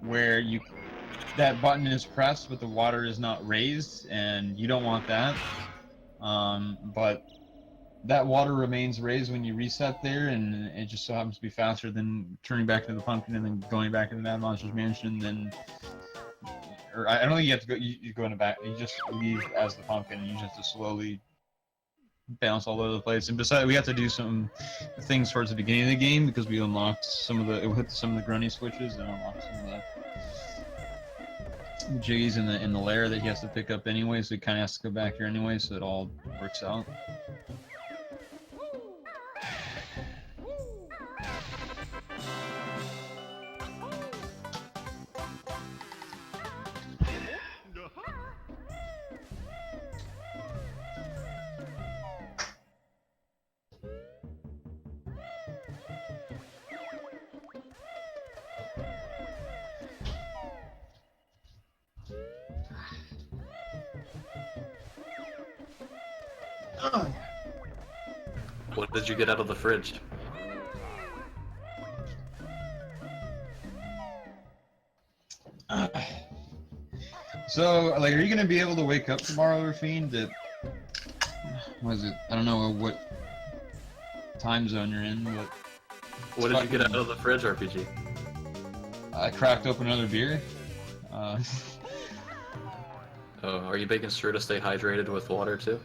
where that button is pressed but the water is not raised, and you don't want that. But that water remains raised when you reset there, and it just so happens to be faster than turning back to the pumpkin and then going back to the Mad Monsters Mansion. Then, or I don't think you have to go. You go in the back. You just leave as the pumpkin, and you just have to slowly bounce all over the place. And besides, we have to do some things towards the beginning of the game because we unlocked some of the, it hit some of the grunny switches and unlocked some of the jiggies in the lair that he has to pick up anyway, so he kind of has to go back here anyway, so it all works out. What did you get out of the fridge? So, like, are you gonna be able to wake up tomorrow, Rafine? What is it? I don't know what time zone you're in, but... What did you get out of the fridge, RPG? I cracked open another beer. Oh, are you making sure to stay hydrated with water, too?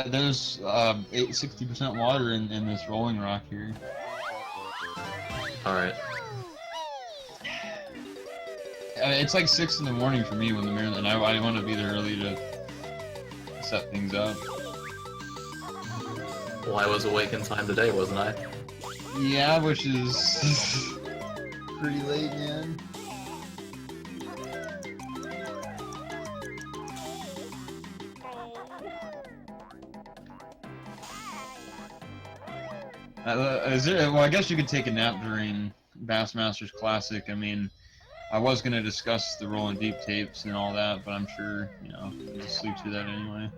There's 60% water in this rolling rock here. Alright. It's like 6 in the morning for me when the mirror, and I want to be there early to set things up. Well, I was awake in time today, wasn't I? Yeah, which is pretty late, man. Well, I guess you could take a nap during Bassmasters Classic. I mean, I was going to discuss the Rollin Deep tapes and all that, but I'm sure, you know, you'll just sleep through that anyway.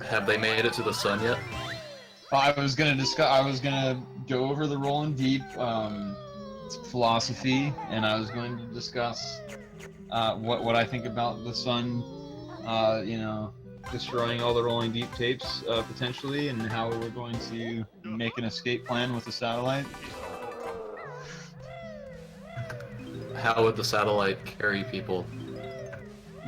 Have they made it to the sun yet? I was going to go over the Rollin Deep philosophy, and I was going to discuss what I think about the sun, you know, destroying all the rolling deep tapes potentially, and how we're going to make an escape plan with the satellite. How would the satellite carry people?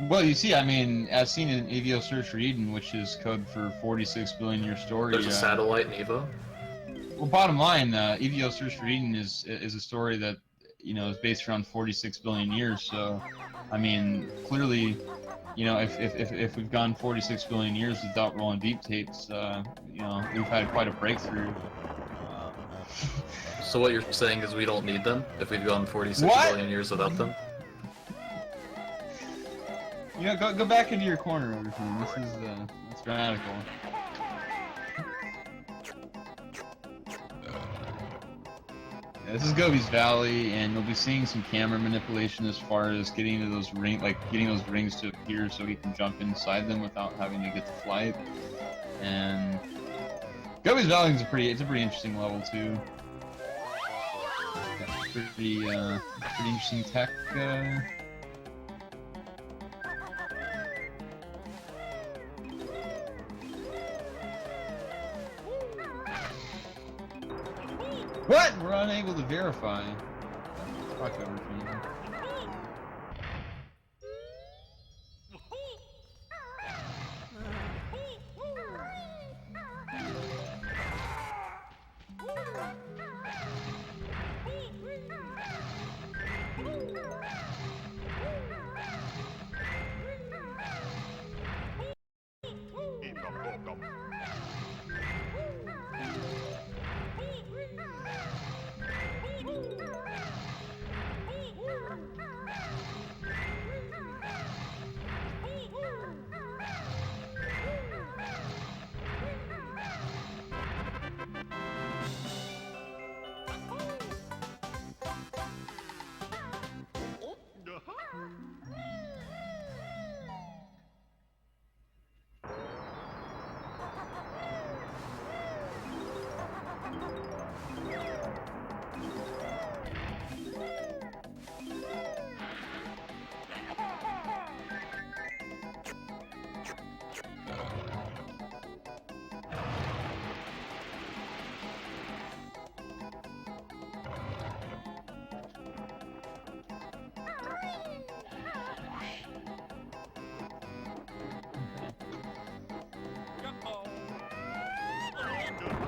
Well, you see, I mean, as seen in Evo Search for Eden, which is code for 46 billion year story. There's a satellite in Evo? Well, bottom line, Evo Search for Eden is a story that, you know, is based around 46 billion years. So, I mean, clearly, you know, if we've gone 46 billion years without rolling deep tapes, you know, we've had quite a breakthrough. So what you're saying is we don't need them if we've gone 46 billion years without them? You know, go back into your corner over here. This is that's radical. Yeah, this is Gobi's Valley, and you'll be seeing some camera manipulation as far as getting to those getting those rings to appear so he can jump inside them without having to get to flight. And Gobi's Valley is a pretty interesting level too. Got pretty interesting tech. What? We're unable to verify. Fuck everything.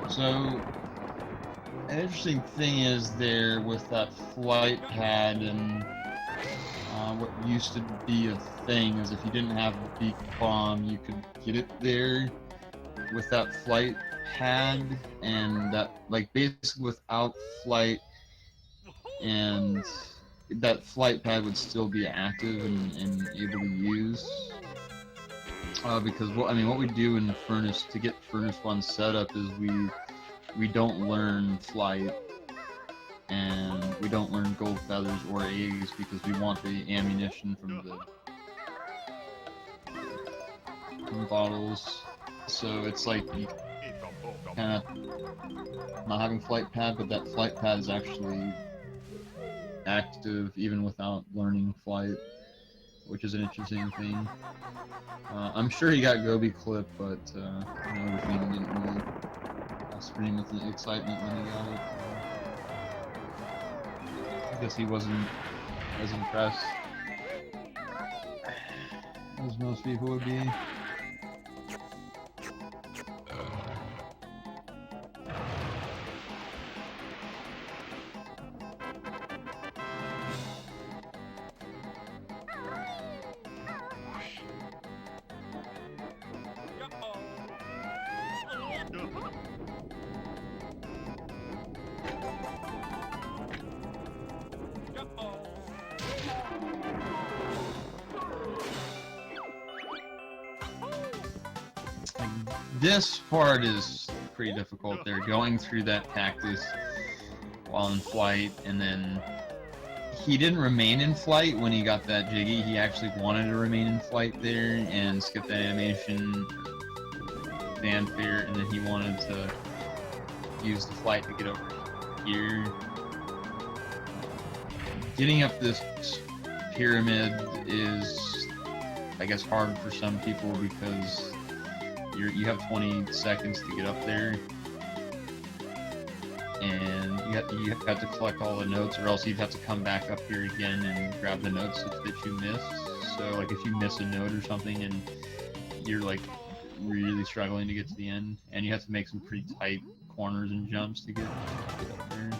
So, an interesting thing is there with that flight pad and what used to be a thing is if you didn't have a beak bomb, you could get it there with that flight pad, and that, like, basically without flight, and that flight pad would still be active and able to use. Because what we do in Furnace to get Furnace 1 set up is we don't learn flight, and we don't learn gold feathers or eggs because we want the ammunition from the bottles. So it's like you kind of not having flight pad, but that flight pad is actually active even without learning flight, which is an interesting thing. I'm sure he got Gobi clip, but you know, Evergreen didn't really scream with the excitement when he got it. I guess he wasn't as impressed as most people would be. This part is pretty difficult. They're going through that cactus while in flight, and then he didn't remain in flight when he got that Jiggy. He actually wanted to remain in flight there and skip that animation fanfare, and then he wanted to use the flight to get over here. Getting up this pyramid is, I guess, hard for some people because you have 20 seconds to get up there, and you have to collect all the notes, or else you'd have to come back up here again and grab the notes that you missed. So like if you miss a note or something and you're like really struggling to get to the end, and you have to make some pretty tight corners and jumps to get up there.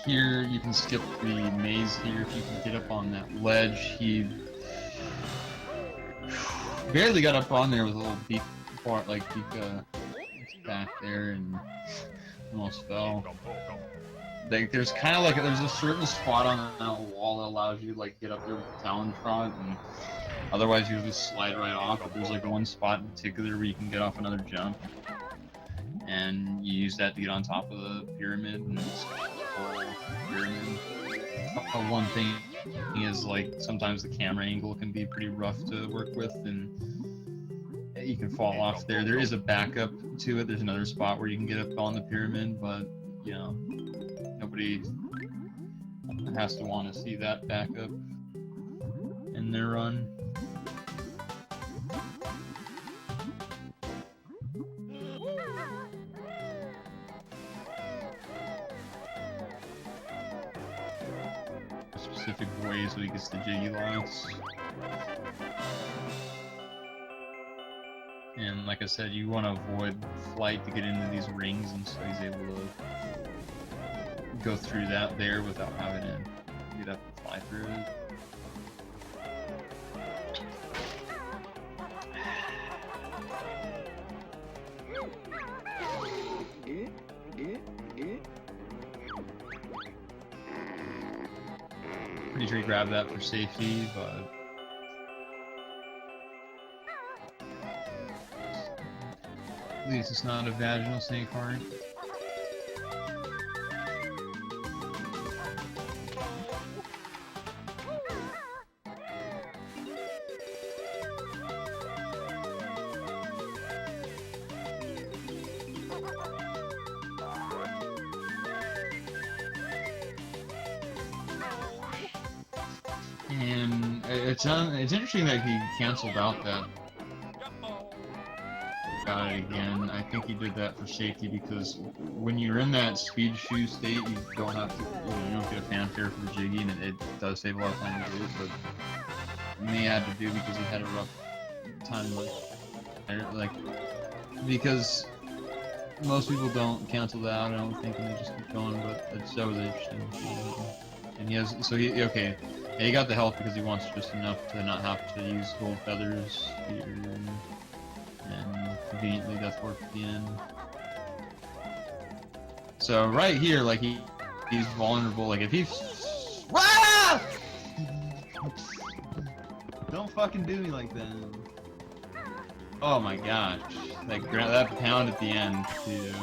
Here, you can skip the maze here if you can get up on that ledge. He barely got up on there with a little beak part, like back there, and almost fell. Like, there's kind of like there's a certain spot on that wall that allows you to like get up there with the talon front, and otherwise you just slide right off. But there's like one spot in particular where you can get off another jump, and you use that to get on top of the pyramid. And it's pyramid. One thing is like sometimes the camera angle can be pretty rough to work with, and you can fall off there. There is a backup to it. There's another spot where you can get up on the pyramid, but you know, nobody has to want to see that backup in their run. Specific ways that he gets the jiggy locks. And like I said, you want to avoid flight to get into these rings, and so he's able to go through that there without having to get up and fly through it. Pretty sure you grab that for safety, but at least it's not a vaginal snake heart. And it's interesting that he canceled out that. Got it again. I think he did that for safety because when you're in that speed shoe state, you don't have to, you don't get a fanfare for the jiggy, and it does save a lot of time to do it. But he may have to do because he had a rough time like because most people don't cancel that out. I don't think, and they just keep going. But that was interesting. And he has okay. Yeah, he got the health because he wants just enough to not have to use gold feathers here, and conveniently death work at the end. So right here, like he's vulnerable. Like if he, ah! Don't fucking do me like that. Oh my gosh, like that pound at the end too.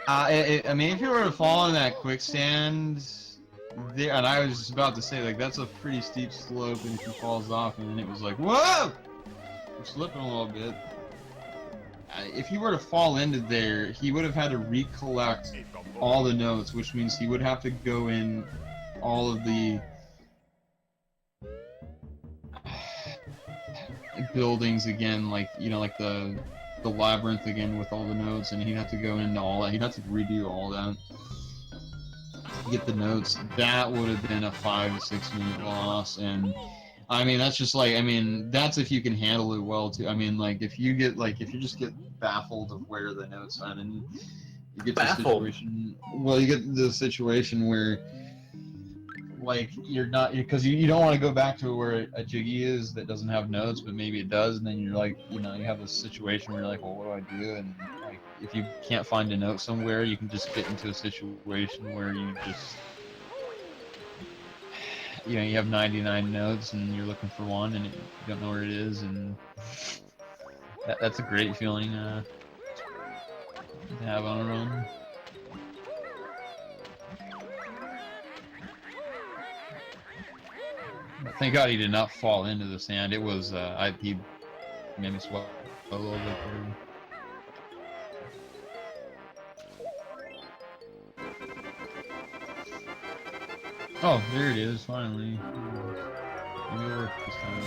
I mean, if you were to fall in that quicksand, there, and I was just about to say, like, that's a pretty steep slope, and if he falls off, and then it was like, whoa! I'm slipping a little bit. If he were to fall into there, he would have had to recollect all the notes, which means he would have to go in all of the buildings again, like, you know, like the the labyrinth again with all the notes, and he'd have to go into all that. He'd have to redo all that to get the notes. That would have been a 5 to 6 minute loss, and I mean that's just like, I mean that's if you can handle it well too. I mean like if you just get baffled of where the notes are, and you get the situation. Well, you get the situation where like you're not, because you don't want to go back to where a jiggy is that doesn't have notes, but maybe it does, and then you're like, you know, you have this situation where you're like, well, what do I do? And like if you can't find a note somewhere, you can just get into a situation where you just, you know, you have 99 notes and you're looking for one and you don't know where it is, and that's a great feeling to have on a run. Thank God he did not fall into the sand. It was, he made me swallow a little bit there. Oh, there it is, finally. Maybe it worked this time.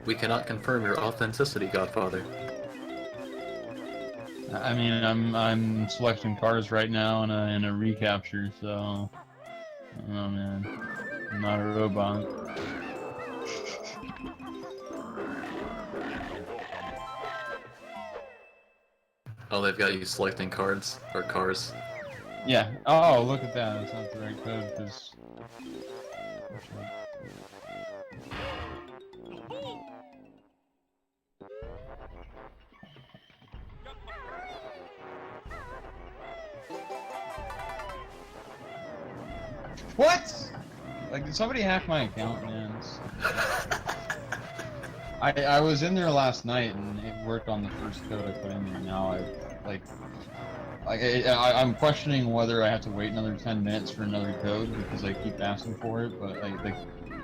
We cannot confirm your authenticity, Godfather. I mean, I'm selecting cars right now in a recapture, so oh man, I'm not a robot. Oh, they've got you selecting cards or cars. Yeah. Oh, look at that. That's not the right code, because. What? Like, did somebody hack my account, man? I was in there last night and it worked on the first code I put in there. Now I'm questioning whether I have to wait another 10 minutes for another code because I keep asking for it. But like,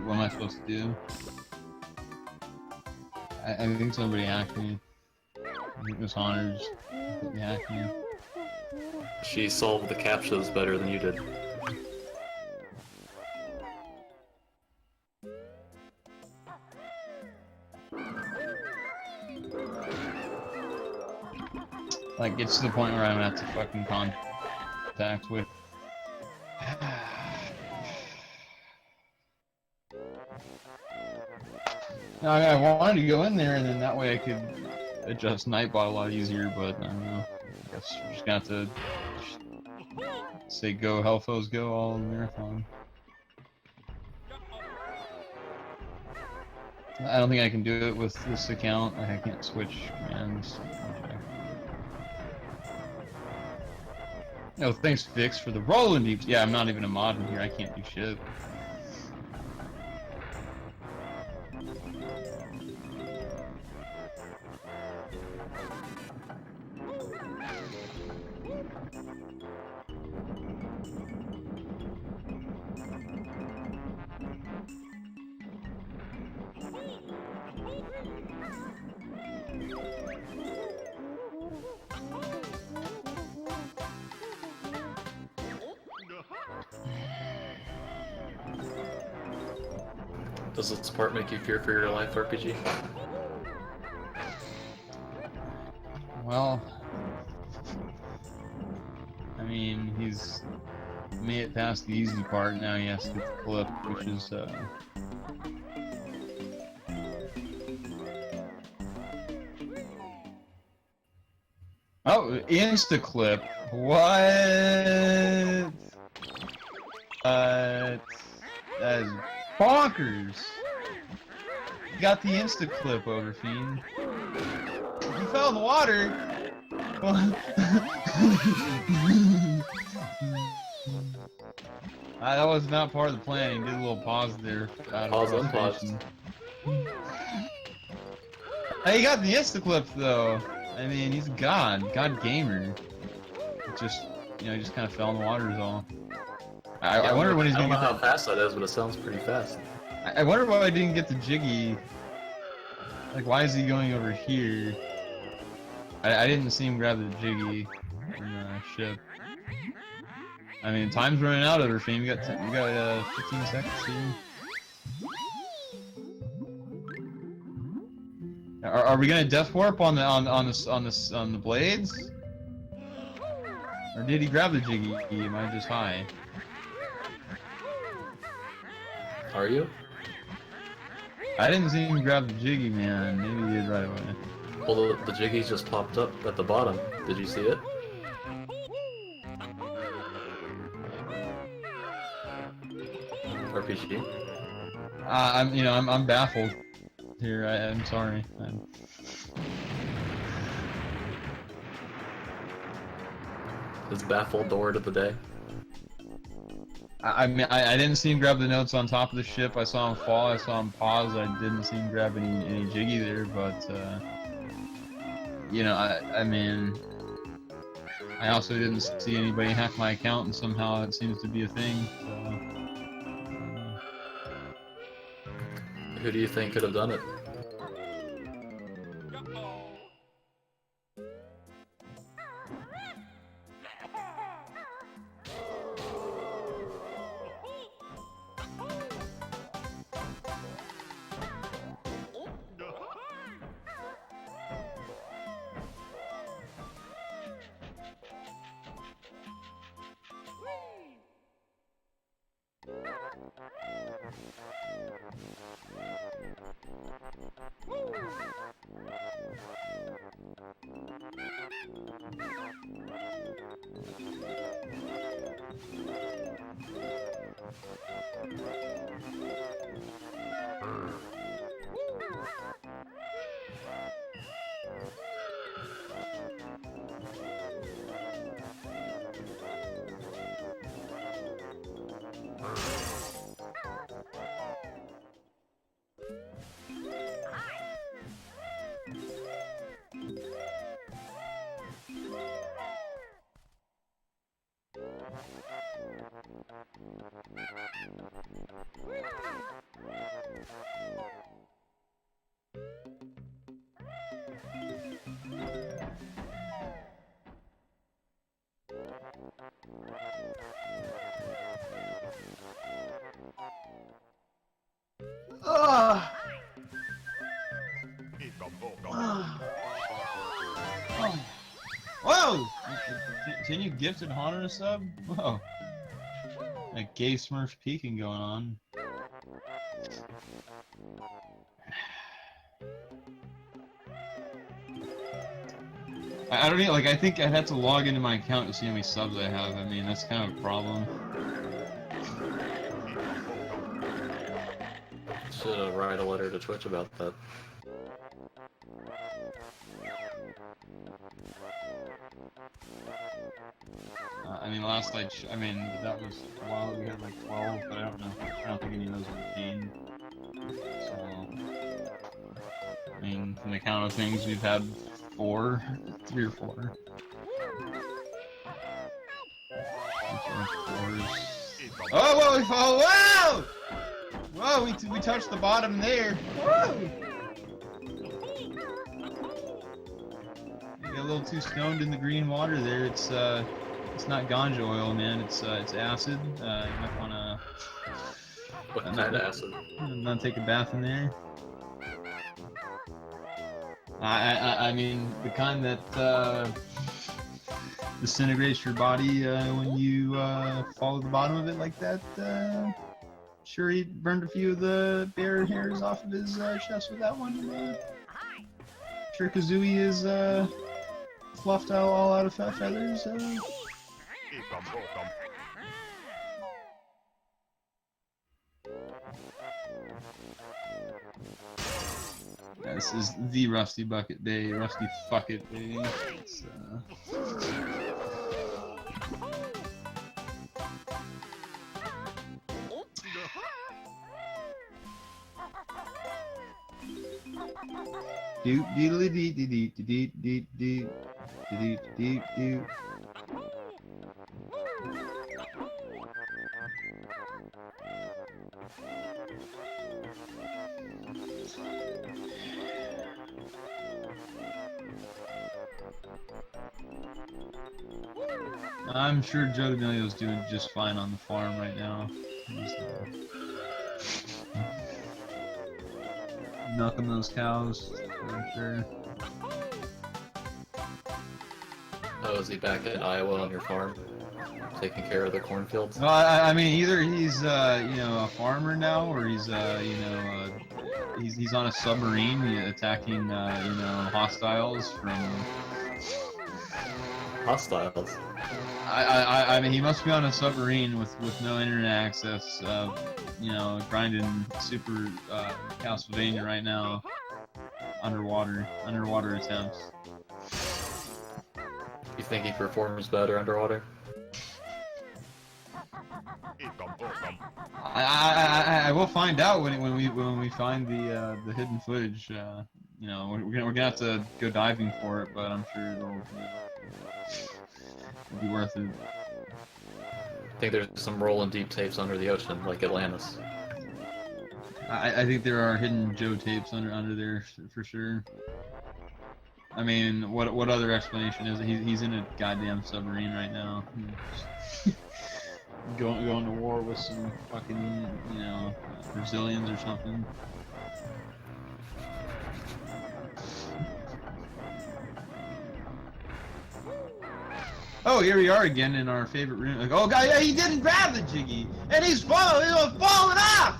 what am I supposed to do? I think somebody hacked me. I think Miss Honners hacked me. She solved the captchas better than you did. Like, it's to the point where I'm gonna have to fucking contact with. I wanted to go in there, and then that way I could adjust Nightbot a lot easier, but I don't know. I guess we're just gonna have to say go Hellfoes go all marathon. I don't think I can do it with this account. Like, I can't switch commands. No, thanks Vix for the Rollin deeps. Yeah, I'm not even a mod in here. I can't do shit. Does this part make you fear for your life, RPG? Well, I mean, he's made it past the easy part. Now he has to get the clip, which is oh, insta clip. What? That is bonkers. You got the insta clip over, Fiend. You fell in the water. That was not part of the plan. He did a little pause there. Pause unpaused. Hey, he got the insta clip though. I mean, he's God gamer. Just you know, he just kind of fell in the water is all. I wonder when he's gonna I don't get know how fast that is, but it sounds pretty fast. I wonder why I didn't get the Jiggy. Like, why is he going over here? I didn't see him grab the Jiggy in the ship. I mean, time's running out of her, Fame. You got 15 seconds here. Are we gonna death warp on the blades? Or did he grab the Jiggy? Am I just high? Are you? I didn't see him grab the Jiggy, man. Maybe he did right away. Well, the Jiggies just popped up at the bottom. Did you see it? RPG. I'm baffled here. I'm sorry. It's baffled the word of the day. I mean, I didn't see him grab the notes on top of the ship. I saw him fall. I saw him pause. I didn't see him grab any Jiggy there, but I mean, I also didn't see anybody hack my account, and somehow it seems to be a thing. So, Who do you think could have done it? Whoa! Can you gifted Haunter a sub? Whoa. That gay Smurf peeking going on. I don't know, like, I think I'd have to log into my account to see how many subs I have. I mean, that's kind of a problem. Should write a letter to Twitch about that. I mean, that was a while ago, we had like 12, but I don't know. I don't think any of those were retained. So, I mean, from the count of things, we've had 3 or 4. Oh, whoa! Whoa! We touched the bottom there. Whoa! You got a little too stoned in the green water there. It's not ganja oil, man. It's acid. You might wanna. What kind of acid? Not take a bath in there. I mean the kind that disintegrates your body when you fall to the bottom of it like that. Sure, he burned a few of the bear hairs off of his chest with that one. Sure, Kazooie is fluffed all out of feathers. This is the Rusty Bucket Day, Rusty Fucket Day. It's, doot doodly dee dee dee dee dee dee dee dee dee. I'm sure Joe D'Amelio's doing just fine on the farm right now. He's milking those cows, I'm sure. Oh, is he back in Iowa on your farm? Taking care of the cornfields? Well, I mean, either he's, you know, a farmer now, or he's, you know, he's on a submarine attacking, you know, hostiles from... Hostiles? I mean, he must be on a submarine with no internet access, you know, grinding Super Castlevania right now, underwater attempts. You think he performs better underwater? I will find out when we find the hidden footage. You know, we're gonna have to go diving for it, but I'm sure it'll be worth it. I think there's some rolling deep tapes under the ocean, like Atlantis. I think there are hidden Joe tapes under there for sure. I mean, what other explanation is it? He's in a goddamn submarine right now. Going to war with some fucking, you know, Brazilians or something. Oh, here we are again in our favorite room. Like, oh god, yeah, he didn't grab the Jiggy, and he's falling off.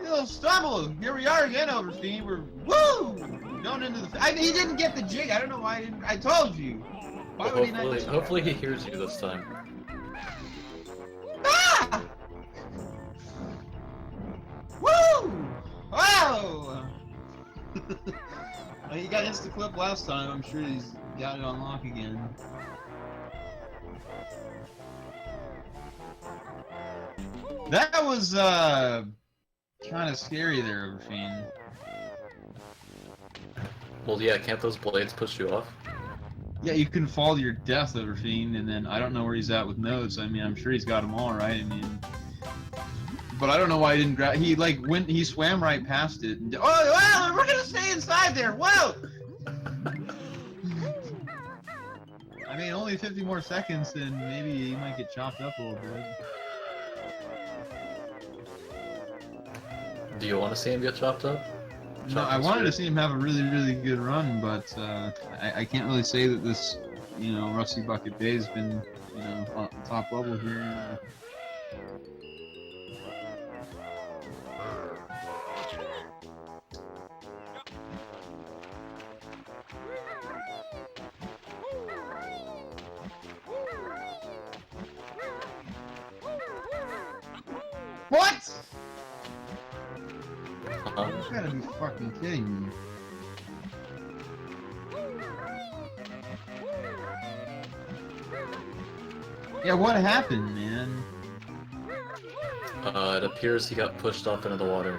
He'll stumble. Here we are again, Overfiend. We're going into the. He didn't get the Jig. I don't know why. I told you. Why would he not? Hopefully he hears you this time. Ah! Woo! Wow! Well, he got insta-clip last time. I'm sure he's got it on lock again. That was kind of scary there, Overfiend. Well, yeah, can't those blades push you off? Yeah, you can fall to your death, Overfiend, and then I don't know where he's at with nodes. I mean, I'm sure he's got them all, right? I mean, but I don't know why he didn't grab. He like he swam right past it. And, oh, well, we're gonna stay inside there. Whoa! I mean, only 50 more seconds, and maybe he might get chopped up a little bit. Do you want to see him get chopped up? No, I wanted to see him have a really, really good run, but I can't really say that this, you know, Rusty Bucket Bay has been, you know, on top level here. What? You gotta be fucking kidding me. Yeah, what happened, man? It appears he got pushed off into the water.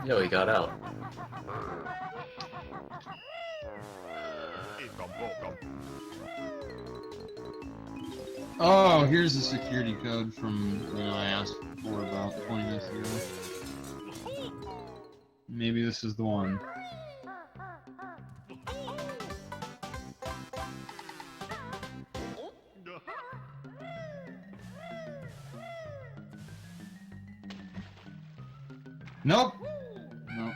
Yo, he got out. Oh, here's the security code from, you know, I asked for about 20 minutes ago. Maybe this is the one. Nope. Nope.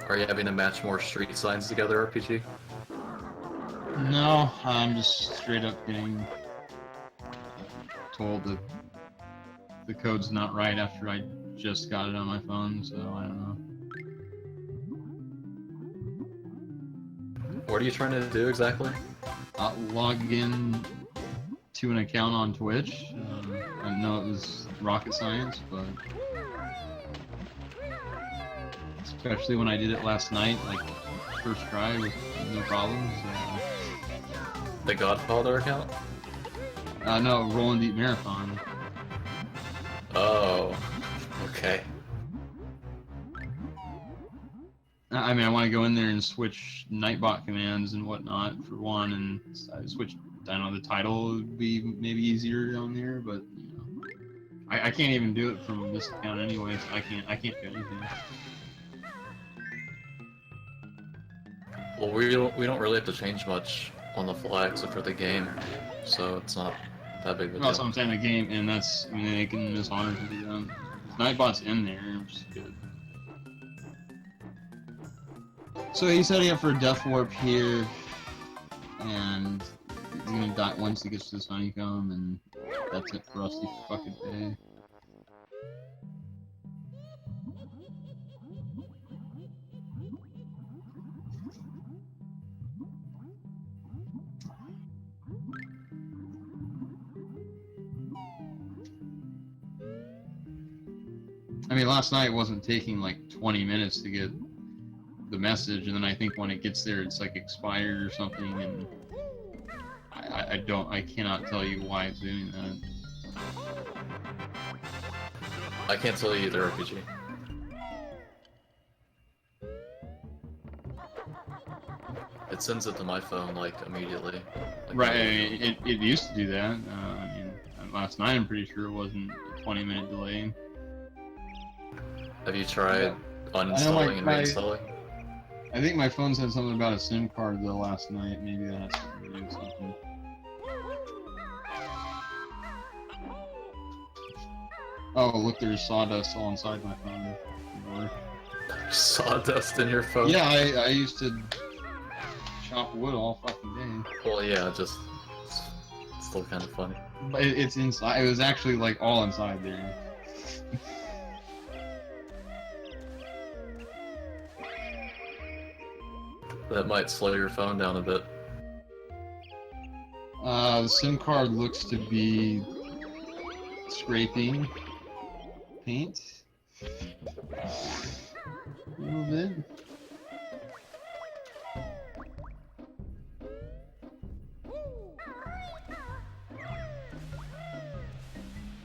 Are you having to match more street signs together, RPG? No, I'm just straight up getting told that the code's not right after I just got it on my phone, so I don't know. What are you trying to do exactly? Log in to an account on Twitch. I know it was rocket science, but especially when I did it last night, like first try with no problems. The Godfather account? No, Rollin Deep Marathon. Oh, okay. I mean, I want to go in there and switch Nightbot commands and whatnot for one, and I switch. I don't know, the title would be maybe easier on there, but you know, I can't even do it from this account anyway. So I can't do anything. Well, we don't really have to change much on the fly except for the game, so it's not that big of a deal. That's what I'm saying. The game, and that's, I mean, they can dishonor to do that. Nightbot's in there, which is good. So he's setting up for a Death Warp here, and he's gonna die once he gets to this honeycomb, and that's it for Rusty fucking day. I mean, last night it wasn't taking like 20 minutes to get the message, and then I think when it gets there, it's like expired or something, and I cannot tell you why it's doing that. I can't tell you either, RPG. It sends it to my phone, like, immediately. Like, Right, I mean, it used to do that. I mean, last night I'm pretty sure it wasn't a 20-minute delay. Have you tried uninstalling and reinstalling? I think my phone said something about a SIM card though last night. Maybe that has something to do with something. Oh, look, there's sawdust all inside my phone. Sawdust in your phone? Yeah, I used to chop wood all fucking day. Well, yeah, just it's still kind of funny. But it's inside. It was actually like all inside there. That might slow your phone down a bit. The SIM card looks to be scraping paint a little bit.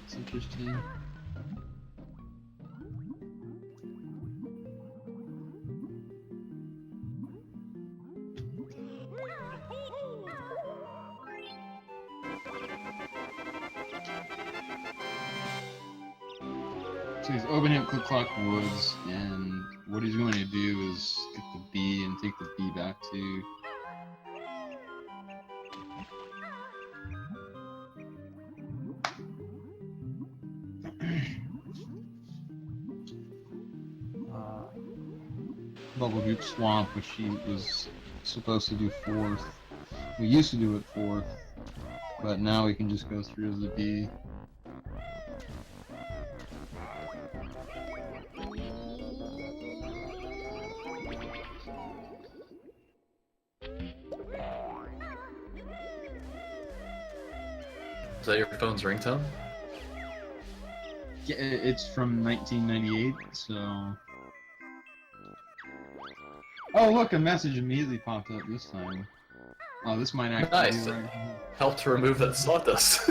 It's interesting. So he's opening up Click Clock Woods, and what he's going to do is get the bee and take the bee back to... Bubble Goop Swamp, which he was supposed to do fourth. We used to do it fourth, but now we can just go through as the bee. Is that your phone's ringtone? Yeah, it's from 1998, so... Oh, look, a message immediately popped up this time. Oh, this might actually Nice. be right. Help to remove that sawdust.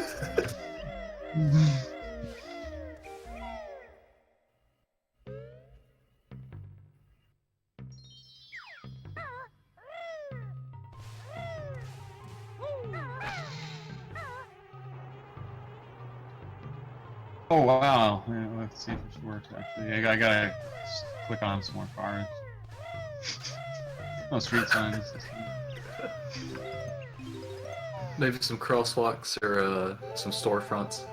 Oh, wow. Yeah, let's see if this works, actually. I gotta click on some more cars. Oh, street signs. Maybe some crosswalks or some storefronts.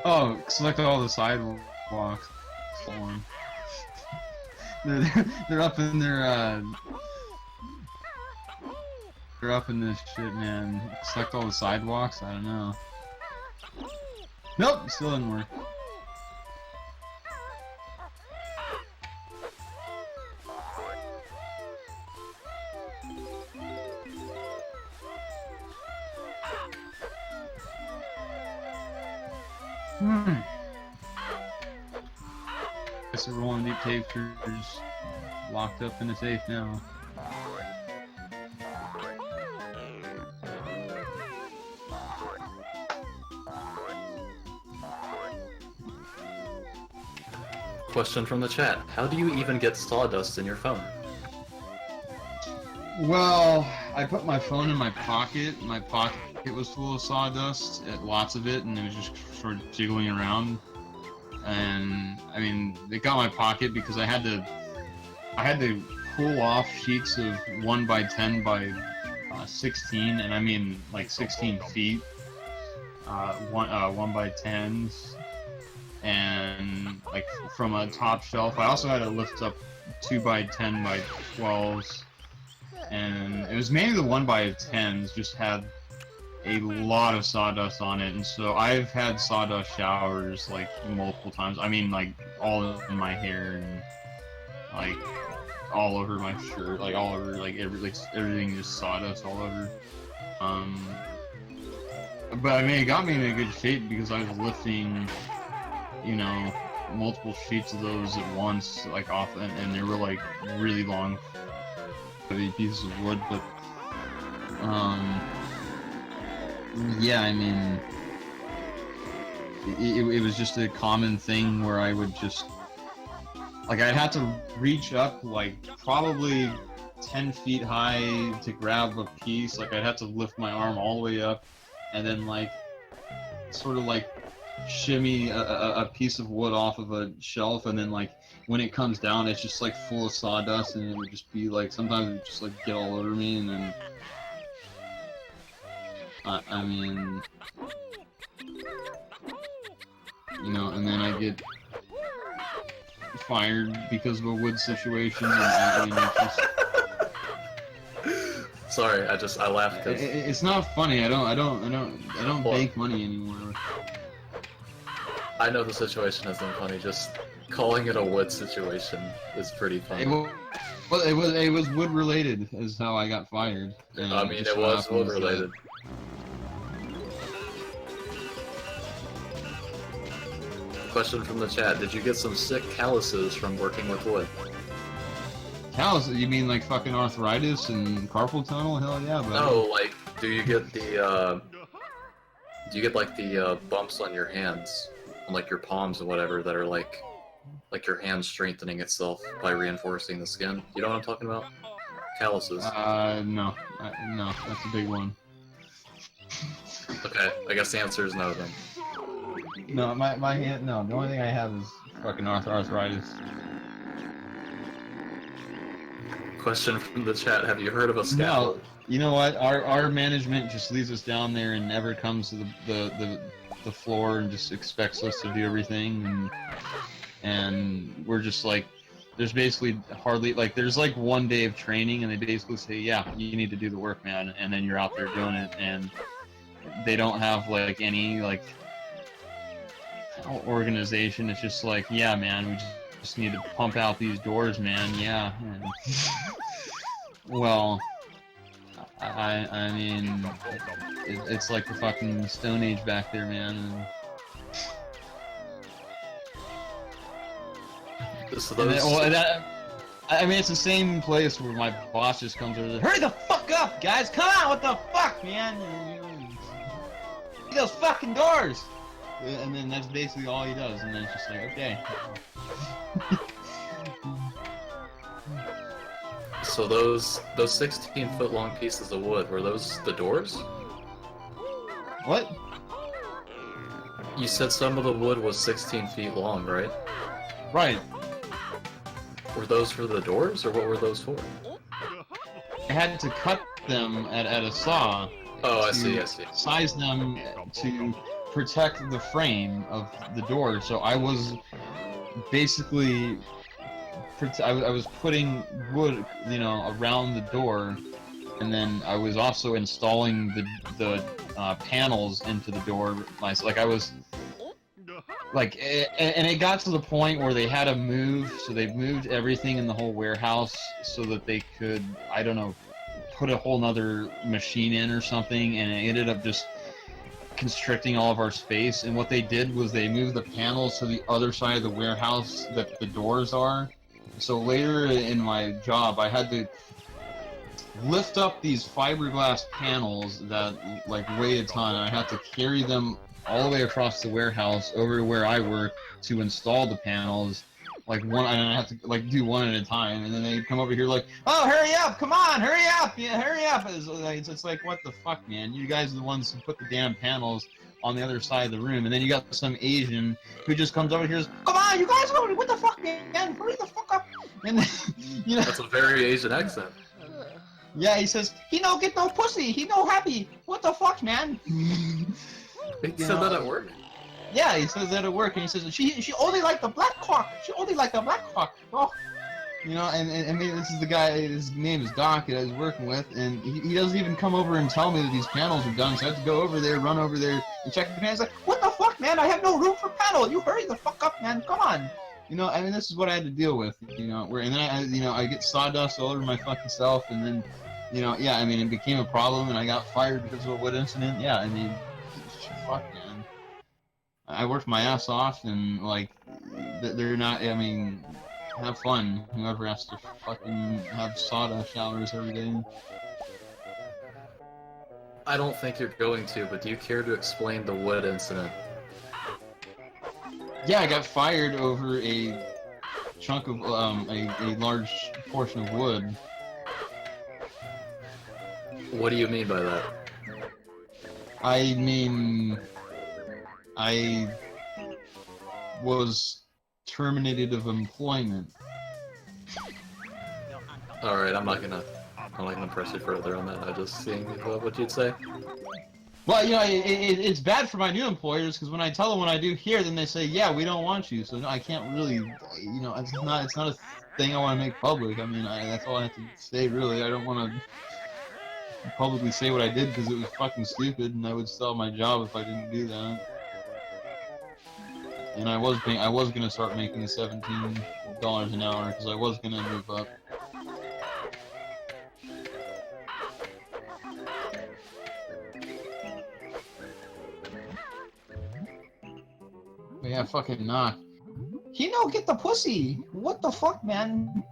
Oh, select all the sidewalks. they're up in their they're up in this shit, man. Select all the sidewalks. I don't know. Nope, still didn't work. Guess the Rollin deep tapers locked up in a safe now. Question from the chat. How do you even get sawdust in your phone? Well, I put my phone in my pocket. My pocket was full of sawdust, lots of it, and it was just sort of jiggling around. And I mean, it got my pocket because I had to pull off sheets of 1 by 10 by 16, and I mean like 16 feet, 1 by 10s, and like from a top shelf. I also had to lift up 2 by 10 by 12s, and it was mainly the 1 by 10s just had a lot of sawdust on it, and so I've had sawdust showers like multiple times. I mean, like all in my hair and like all over my shirt, like all over, like everything just sawdust all over. But I mean, it got me in a good shape because I was lifting, you know, multiple sheets of those at once, like off, and they were like really long, heavy pieces of wood. But yeah, I mean, it was just a common thing where I would just, like, I'd have to reach up, like, probably 10 feet high to grab a piece. Like, I'd have to lift my arm all the way up, and then, like, sort of, like, shimmy a piece of wood off of a shelf, and then, like, when it comes down, it's just, like, full of sawdust, and it would just be, like, sometimes it would just, like, get all over me, and then... I mean, you know, and then I get fired because of a wood situation. And I mean, just... Sorry, I laughed because it's not funny. I don't bank money anymore. I know the situation isn't funny. Just calling it a wood situation is pretty funny. It was wood related, is how I got fired. I mean, it was wood related. Question from the chat. Did you get some sick calluses from working with wood? Calluses? You mean like fucking arthritis and carpal tunnel? Hell yeah, bro. No, like, do you get like the bumps on your hands, on like your palms or whatever, that are like your hand strengthening itself by reinforcing the skin? You know what I'm talking about? Calluses. No, that's a big one. Okay, I guess the answer is no then. No, my hand. No, the only thing I have is fucking arthritis. Question from the chat: have you heard of a scaffold? No, you know what? Our management just leaves us down there and never comes to the floor and just expects us to do everything, and we're just like, there's basically hardly, like, there's like 1 day of training, and they basically say, yeah, you need to do the work, man, and then you're out there doing it, and they don't have like any like organization. It's just like, yeah, man, we just need to pump out these doors, man. Yeah. And, well, I mean, it's like the fucking Stone Age back there, man. I mean, it's the same place where my boss just comes over and says, hurry the fuck up, guys! Come on! What the fuck, man? Those fucking doors! And then that's basically all he does, and then it's just like, okay. So those 16-foot long pieces of wood, were those the doors? What? You said some of the wood was 16 feet long, right? Right. Were those for the doors, or what were those for? I had to cut them at a saw. Oh, I see. Size them to protect the frame of the door, so I was basically I was putting wood, you know, around the door, and then I was also installing the panels into the door. Like I was, like, and it got to the point where they had to move, so they moved everything in the whole warehouse so that they could, I don't know, put a whole nother machine in or something, and it ended up just constricting all of our space. And what they did was they moved the panels to the other side of the warehouse that the doors are. So later in my job, I had to lift up these fiberglass panels that like weigh a ton. I had to carry them all the way across the warehouse over to where I work to install the panels. Like one, and I have to like do one at a time, and then they come over here like, "Oh, hurry up! Come on, hurry up! Yeah, hurry up!" It's like, what the fuck, man? You guys are the ones who put the damn panels on the other side of the room, and then you got some Asian who just comes over here and goes, "Come on, you guys, what the fuck, man? Hurry the fuck up!" And then, you know, That's a very Asian accent. yeah, he says, "He no get no pussy. He no happy. What the fuck, man?" He said that at work? Yeah, he says that at work, and he says she only liked the black cock. She only liked the black cock. Oh, you know, and I mean, this is the guy. His name is Doc that I was working with, and he doesn't even come over and tell me that these panels are done. So I have to go over there, run over there, and check the panels. Like, what the fuck, man? I have no room for panel. You hurry the fuck up, man. Come on. You know, I mean, this is what I had to deal with. You know, and then I get sawdust all over my fucking self, and then, you know, yeah, I mean, it became a problem, and I got fired because of a wood incident. Yeah, I mean, fuck, man. I worked my ass off, and like, they're not. I mean, have fun. Whoever has to fucking have sawdust showers every day. I don't think you're going to, but do you care to explain the wood incident? Yeah, I got fired over a chunk of a large portion of wood. What do you mean by that? I mean, I was terminated of employment. Alright, I'm not gonna press you further on that. I'm just seeing what you'd say. Well, you know, it's bad for my new employers, because when I tell them what I do here, then they say, yeah, we don't want you. So no, I can't really, you know, it's not a thing I want to make public. I mean, that's all I have to say, really. I don't want to publicly say what I did, because it was fucking stupid, and I would still have my job if I didn't do that. And I was gonna start making $17 an hour, because I was gonna move up. But yeah, fucking knock. He don't get the pussy. What the fuck, man?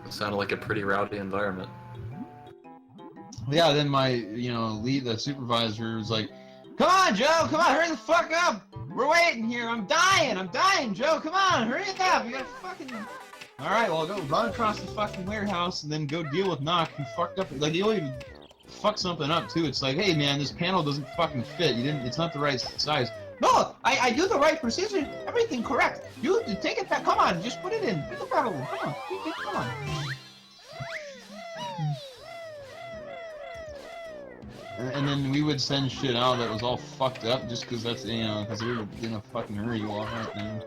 It sounded like a pretty rowdy environment. Yeah, then my, you know, the supervisor was like, "Come on, Joe, come on, hurry the fuck up! We're waiting here, I'm dying, Joe, come on, hurry it up, you gotta fucking..." Alright, well, I'll go run across the fucking warehouse and then go deal with Knock, who fucked up, like, he'll even fuck something up, too. It's like, hey, man, this panel doesn't fucking fit, it's not the right size. No, I do the right precision, everything correct. You take it back, come on, just put it in, put the panel in, come on. And then we would send shit out that was all fucked up just because that's, you know, because we were in a fucking hurry you off right now.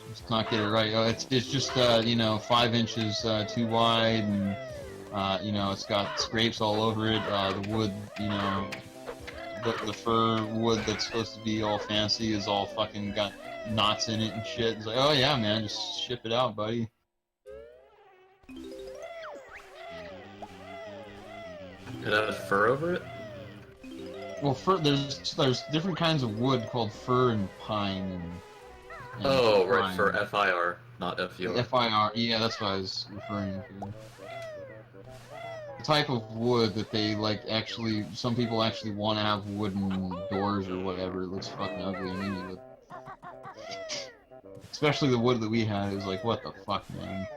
Just not get it right. Oh, it's just, you know, 5 inches too wide, and, you know, it's got scrapes all over it. The wood, you know, the fir wood that's supposed to be all fancy is all fucking got knots in it and shit. It's like, oh yeah, man, just ship it out, buddy. It had fur over it? Well, fir, there's different kinds of wood called fir and pine and oh, right, pine. for FIR, not FUR. FIR, yeah, that's what I was referring to. The type of wood that they, like, actually, some people actually want to have wooden doors or whatever. It looks fucking ugly. I mean, especially the wood that we had, it was like, what the fuck, man?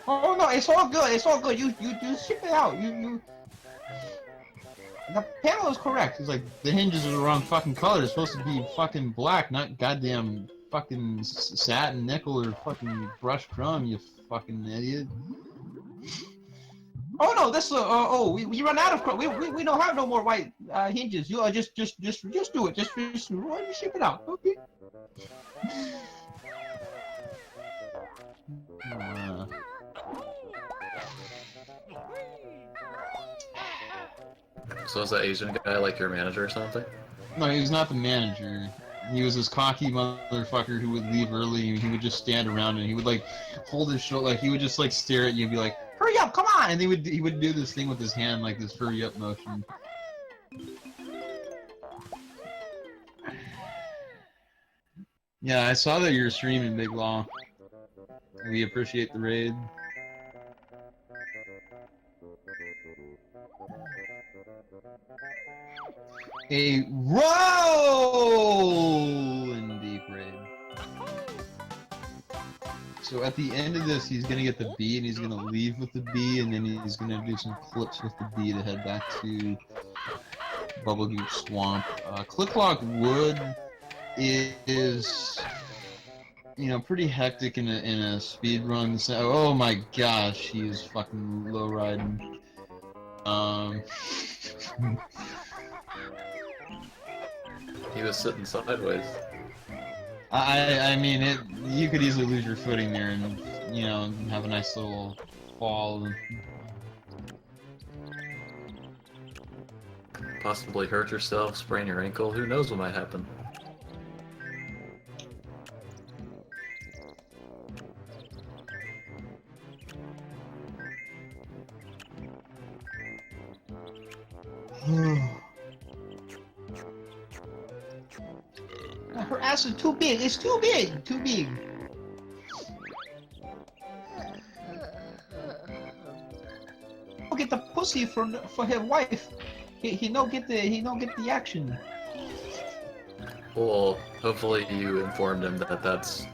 Oh no, it's all good. It's all good. You ship it out. You. The panel is correct. It's like the hinges are the wrong fucking color. It's supposed to be fucking black, not goddamn fucking satin nickel or fucking brushed chrome. You fucking idiot. Oh no, this we run out of we don't have no more white hinges. You just do it. Just ship it out. Okay. So is that Asian guy like your manager or something? No, he was not the manager. He was this cocky motherfucker who would leave early. He would just stand around and he would like hold his shoulder, like he would just like stare at you and be like, "Hurry up, come on!" And he would do this thing with his hand, like this hurry up motion. Yeah, I saw that you're streaming, Big Law. We appreciate the raid. A Rollin deep raid. So at the end of this, he's gonna get the B, and he's gonna leave with the B, and then he's gonna do some clips with the B to head back to Bubblegooch Swamp. Clicklock Wood is, you know, pretty hectic in a speed run. So, oh my gosh, he's fucking low riding. He was sitting sideways. I mean, you could easily lose your footing there and, you know, have a nice little fall. Possibly hurt yourself, sprain your ankle. Who knows what might happen? Her ass is too big. It's too big. Too big. Go get the pussy for his wife. He don't get the action. Well, hopefully you informed him that that's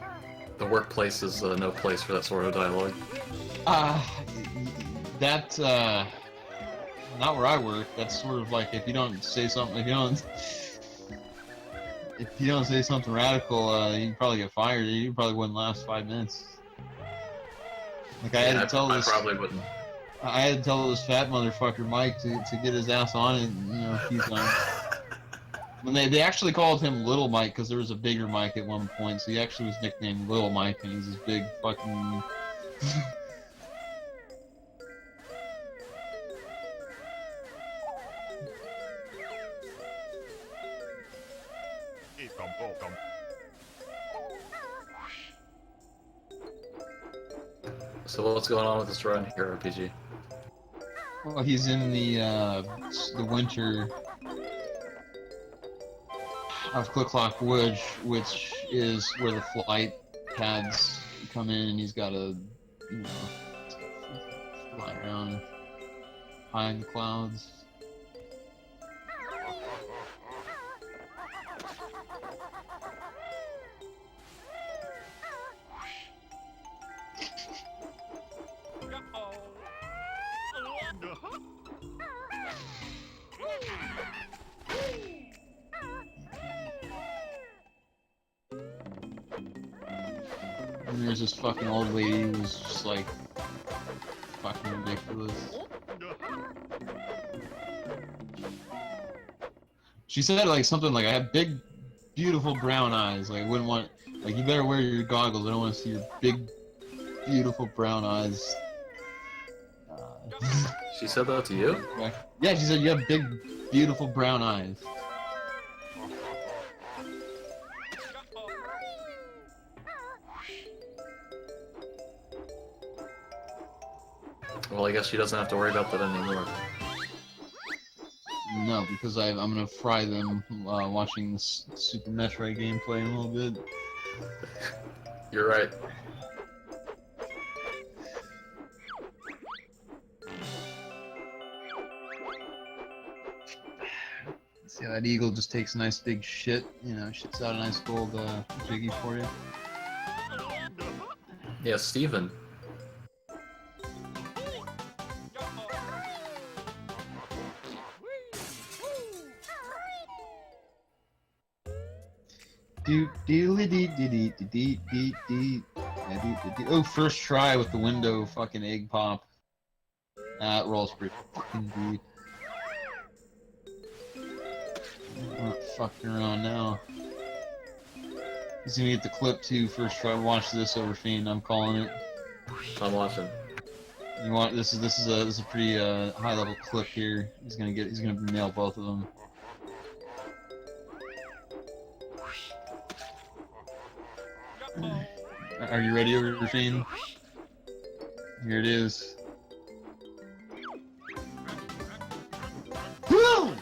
the workplace is no place for that sort of dialogue. That's not where I work. That's sort of like if you don't say something, if you don't say something radical, you probably get fired. You probably wouldn't last 5 minutes. Like I had to tell this. I probably wouldn't. I had to tell this fat motherfucker Mike to get his ass on it, you know, a few times. When they actually called him Little Mike because there was a bigger Mike at one point, so he actually was nicknamed Little Mike, and he's this big fucking. So what's going on with this run here, RPG? Well, he's in the winter of Clicklock Wood, which is where the flight pads come in, and he's got to, you know, fly around high in the clouds. And there's this fucking old lady who was just like fucking ridiculous. She said like something like, "I have big, beautiful brown eyes. Like, I wouldn't want, like, you better wear your goggles. I don't want to see your big, beautiful brown eyes." She said that to you? Yeah, she said you have big, beautiful brown eyes. Well, I guess she doesn't have to worry about that anymore. No, because I'm gonna fry them watching this Super Metroid gameplay in a little bit. You're right. See how that eagle just takes a nice big shit, you know, shits out a nice gold jiggy for you. Yeah, Steven. Do dee dee dee dee dee dee dee. Oh, first try with the window fucking egg pop. That rolls pretty fucking deep. I'm not fucking around now. He's gonna get the clip too. First try. Watch this over Fiend. I'm calling it. I'm watching. You want this is a pretty high level clip here. He's gonna nail both of them. Are you ready, over Fiend? Here it is. Woo!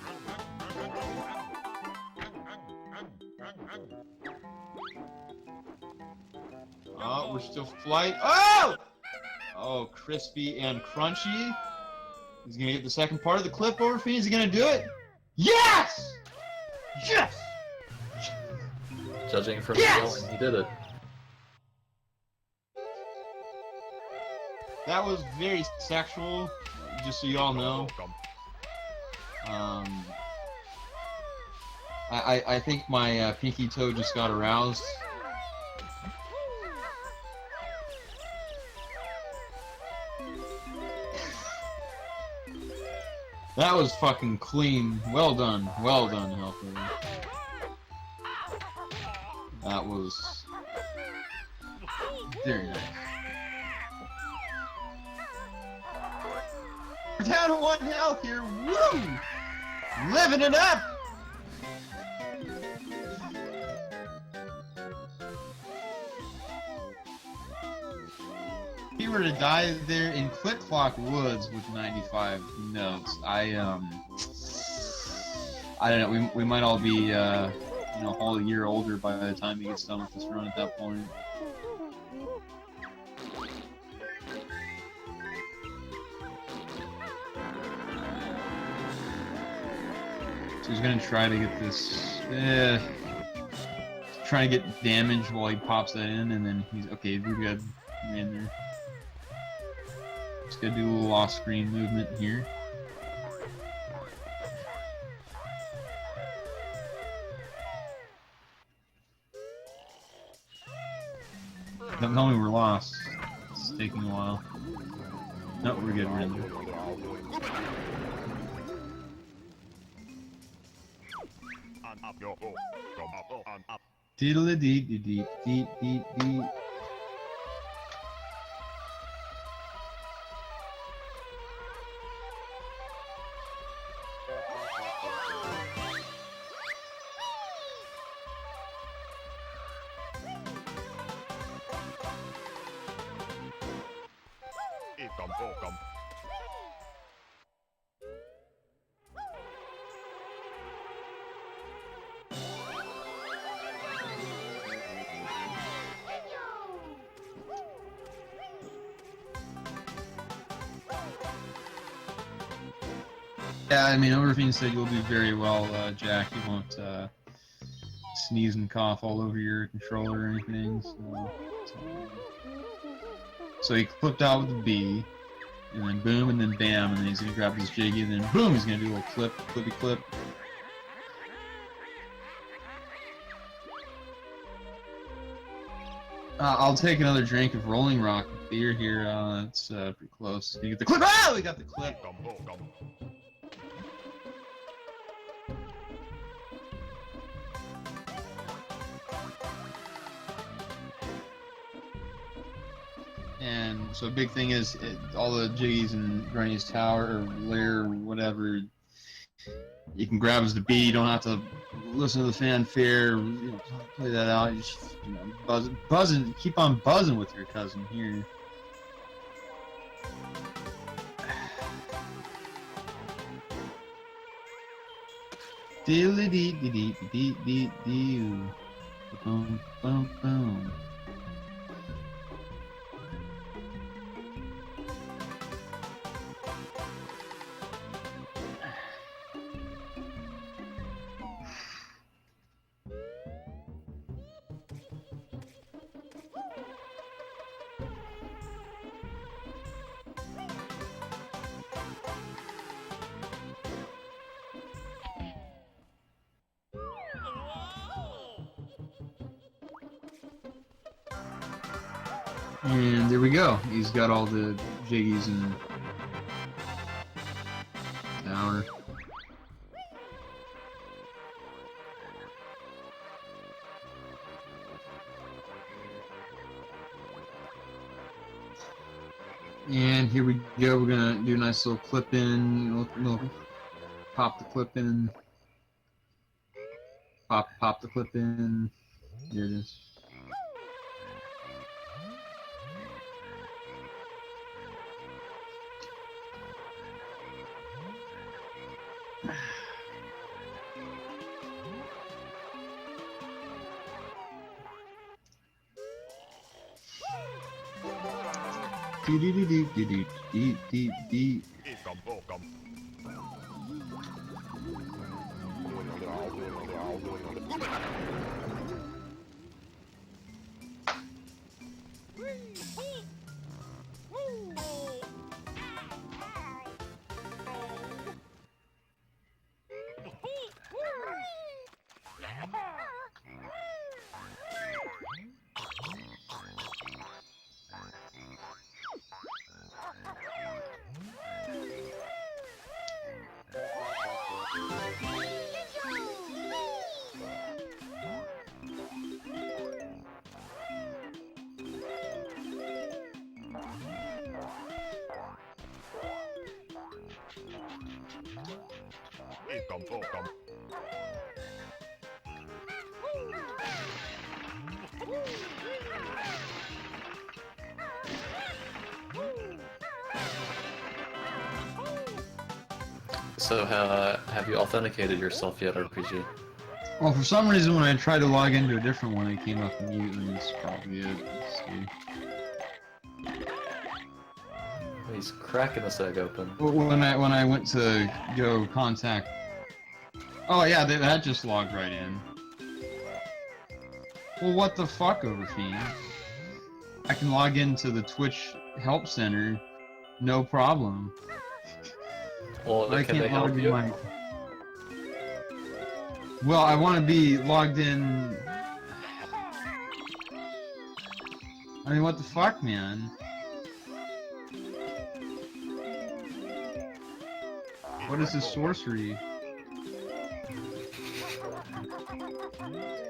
Oh, we're still flight. Oh! Oh, crispy and crunchy. He's gonna get the second part of the clip over Fiend. Is he gonna do it? Yes! Yes! Judging from Yes! the yelling, he did it. That was very sexual, just so you all know. I think my pinky toe just got aroused. That was fucking clean. Well done, Hellfoes. That was very nice. We're down to 1 health here. Woo! Living it up! If he were to die there in Click Clock Woods with 95 notes, I don't know. We might all be a whole year older by the time he gets done with this run at that point. So he's gonna try to get this. Trying to get damage while he pops that in, and then he's okay. We're good. We're in there. Just gotta do a little off-screen movement here. Don't tell me we're lost. It's taking a while. No, we're good. We're in there. Diddle dee dee dee dee dee dee. Yeah, I mean, Overfiend said you'll do very well, Jack. You won't sneeze and cough all over your controller or anything. So he clipped out with the B, and then boom, and then bam, and then he's gonna grab his jiggy, and then boom, he's gonna do a little clip, clippy clip. I'll take another drink of Rolling Rock beer here. It's pretty close. You get the clip. Oh, we got the clip. And so a big thing is all the jiggies in Granny's Tower or Lair or whatever, you can grab as the B. You don't have to listen to the fanfare. Play that out. You just buzzing. Keep on buzzing with your cousin here. Diddly dee dee dee dee dee dee. Boom boom boom. And there we go. He's got all the jiggies in the tower. And here we go. We're gonna do a nice little clip in. Little pop the clip in. Pop the clip in. There it is. So, have you authenticated yourself yet, RPG? Well, for some reason, when I tried to log into a different one, it came up immediately. That's probably it. Let's see. He's cracking this egg open. Well, when I went to go contact, oh yeah, that just logged right in. Well, what the fuck, Overfiend? I can log into the Twitch Help Center, no problem. Well, I can can't they help log in you? my. Well, I want to be logged in. I mean, what the fuck, man? What is this sorcery?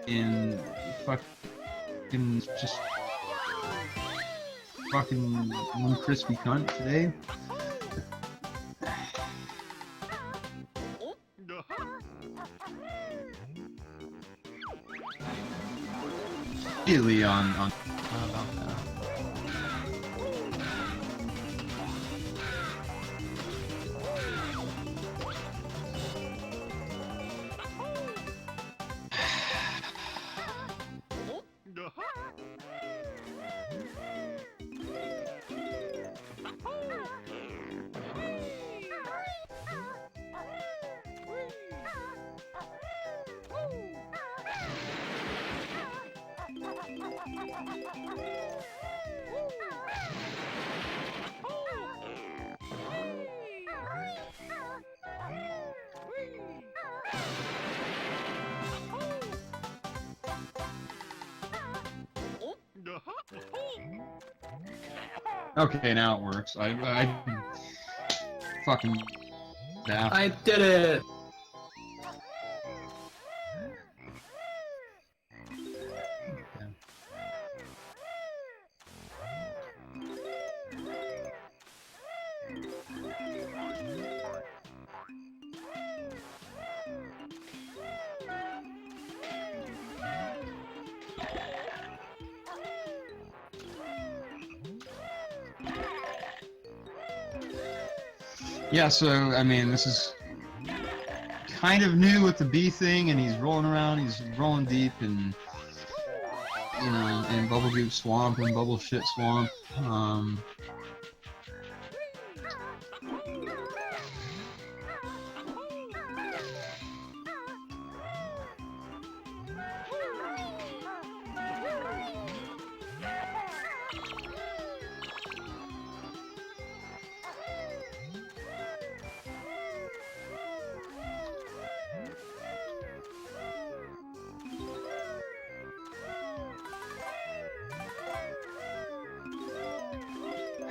In fucking just fucking one crispy cunt today. Immediately on about that. Okay, now it works. I fucking daft. I did it! Yeah, so, I mean, this is kind of new with the bee thing, and he's rolling around, he's rolling deep, and, you know, in Bubble Goop Swamp and Bubble Shit Swamp.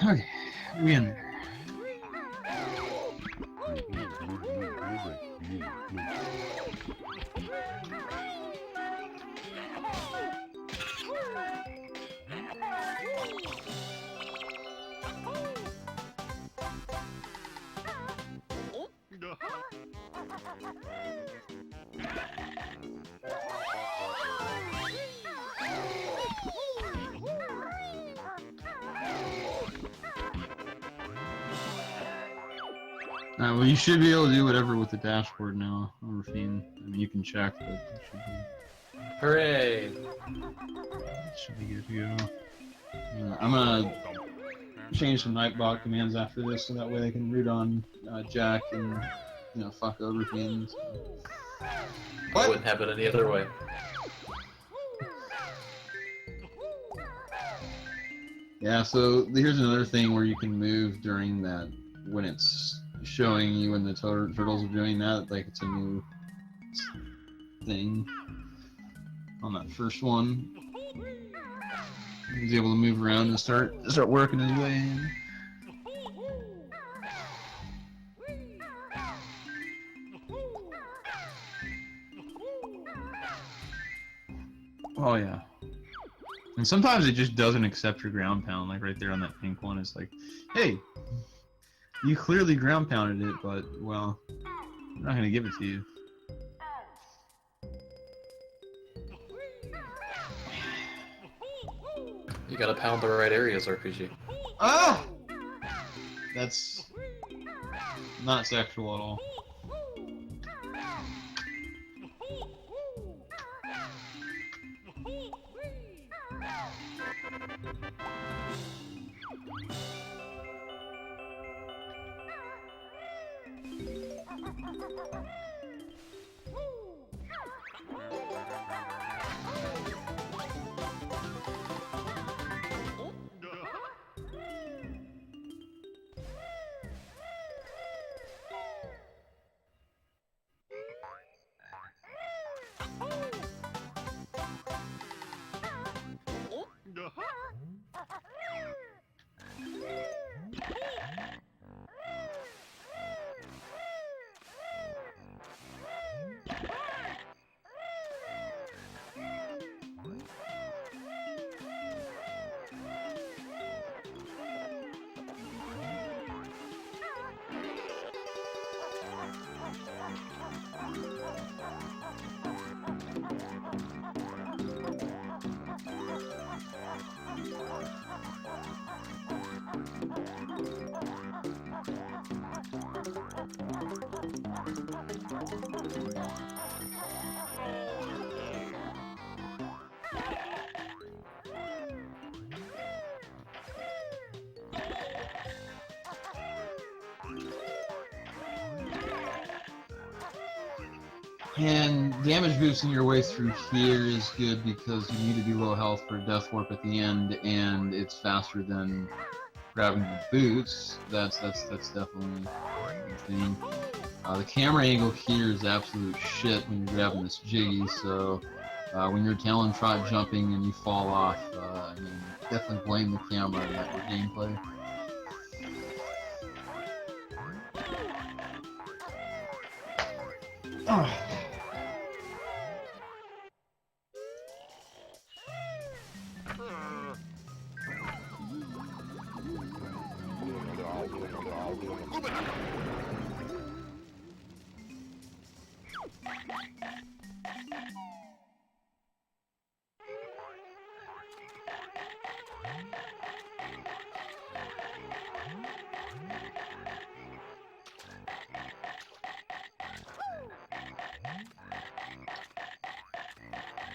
Okay, we in there. Well, you should be able to do whatever with the dashboard now, Overfiend. I mean, you can check, but it Hooray! should be good to go. I'm gonna change some Nightbot commands after this, so that way I can root on Jack and, you know, fuck Overfiend. I wouldn't have it any other way. Yeah, so here's another thing where you can move during that, when it's showing you when the turtles are doing that, like it's a new thing on that first one. He's able to move around and start working his way in. Oh yeah. And sometimes it just doesn't accept your ground pound, like right there on that pink one. It's like, hey, you clearly ground pounded it, but, well, I'm not gonna give it to you. You gotta pound the right areas, RPG. Ah! That's not sexual at all. And damage boosting your way through here is good because you need to be low health for a death warp at the end, and it's faster than grabbing the boots. That's definitely a thing. The camera angle here is absolute shit when you're grabbing this jiggy, so when you're talon trot jumping and you fall off, I mean, definitely blame the camera in that gameplay. Oh.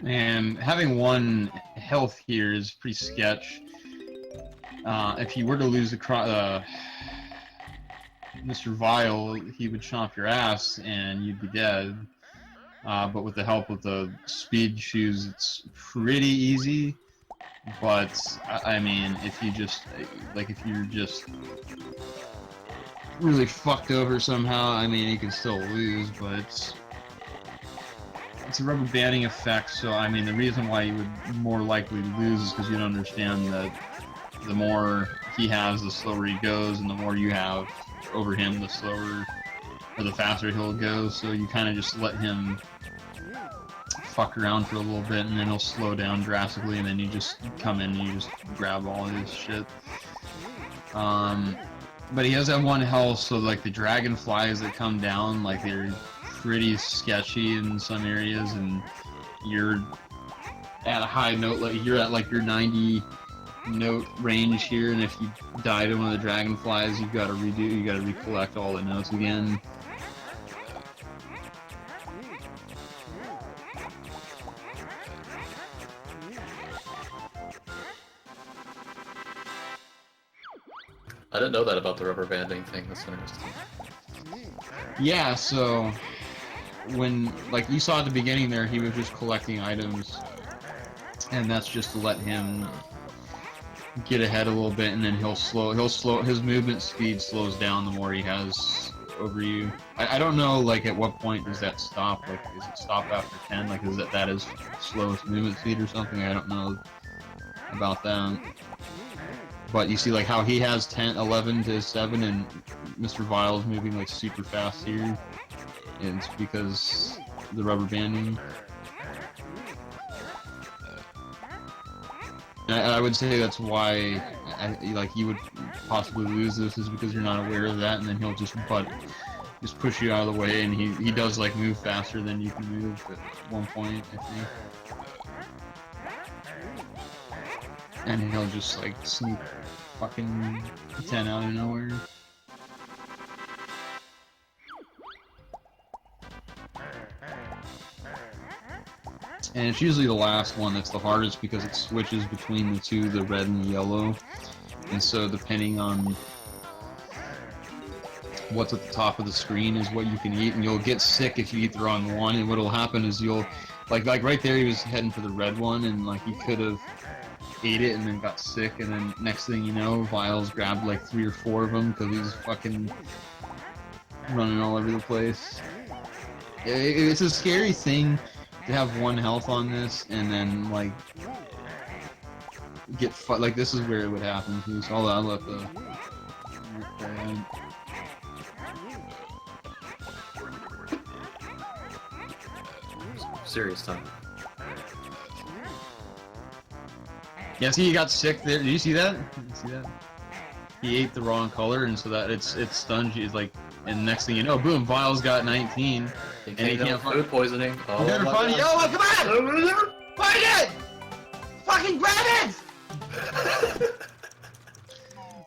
And having one health here is pretty sketch. If you were to lose Mr. Vile, he would chomp your ass and you'd be dead. But with the help of the speed shoes, it's pretty easy. But I mean, if you're just really fucked over somehow, I mean, you can still lose, but it's a rubber banding effect, so I mean the reason why you would more likely lose is because you don't understand that the more he has, the slower he goes, and the more you have over him, the slower or the faster he'll go. So you kind of just let him fuck around for a little bit, and then he'll slow down drastically, and then you just come in and you just grab all his shit. But he does have 1 health, so like the dragonflies that come down, like they're pretty sketchy in some areas, and you're at a high note, like you're at like your 90 note range here, and if you die to one of the dragonflies, you gotta recollect all the notes again. I didn't know that about the rubber banding thing. That's interesting. Yeah, so when, like you saw at the beginning there, he was just collecting items, and that's just to let him get ahead a little bit, and then his movement speed slows down the more he has over you. I don't know, like at what point does that stop? Like, is it stop after 10? Like, is that his slowest movement speed or something? I don't know about that. But you see like how he has 10, 11 to 7, and Mr. Vile's moving like super fast here. It's because the rubber banding. I would say that's why like you would possibly lose this, is because you're not aware of that, and then he'll just push you out of the way, and he does like move faster than you can move at one point, I think. And he'll just like sneak fucking 10 out of nowhere. And it's usually the last one that's the hardest, because it switches between the two, the red and the yellow. And so depending on what's at the top of the screen is what you can eat, and you'll get sick if you eat the wrong one. And what'll happen is you'll, like right there he was heading for the red one, and like he could have ate it and then got sick, and then next thing you know, Vile's grabbed like 3 or 4 of them because he's fucking running all over the place. It's a scary thing to have 1 health on this, and then like get like this is where it would happen too. So I'll let the Serious time. Yeah, see, he got sick there. Did you see that? He ate the wrong color, and so that it's stunned you. It's like, and next thing you know, boom, Vile's got 19, and he can't find food poisoning. Oh, better find it. Oh, come on! Find it! Fucking grab it!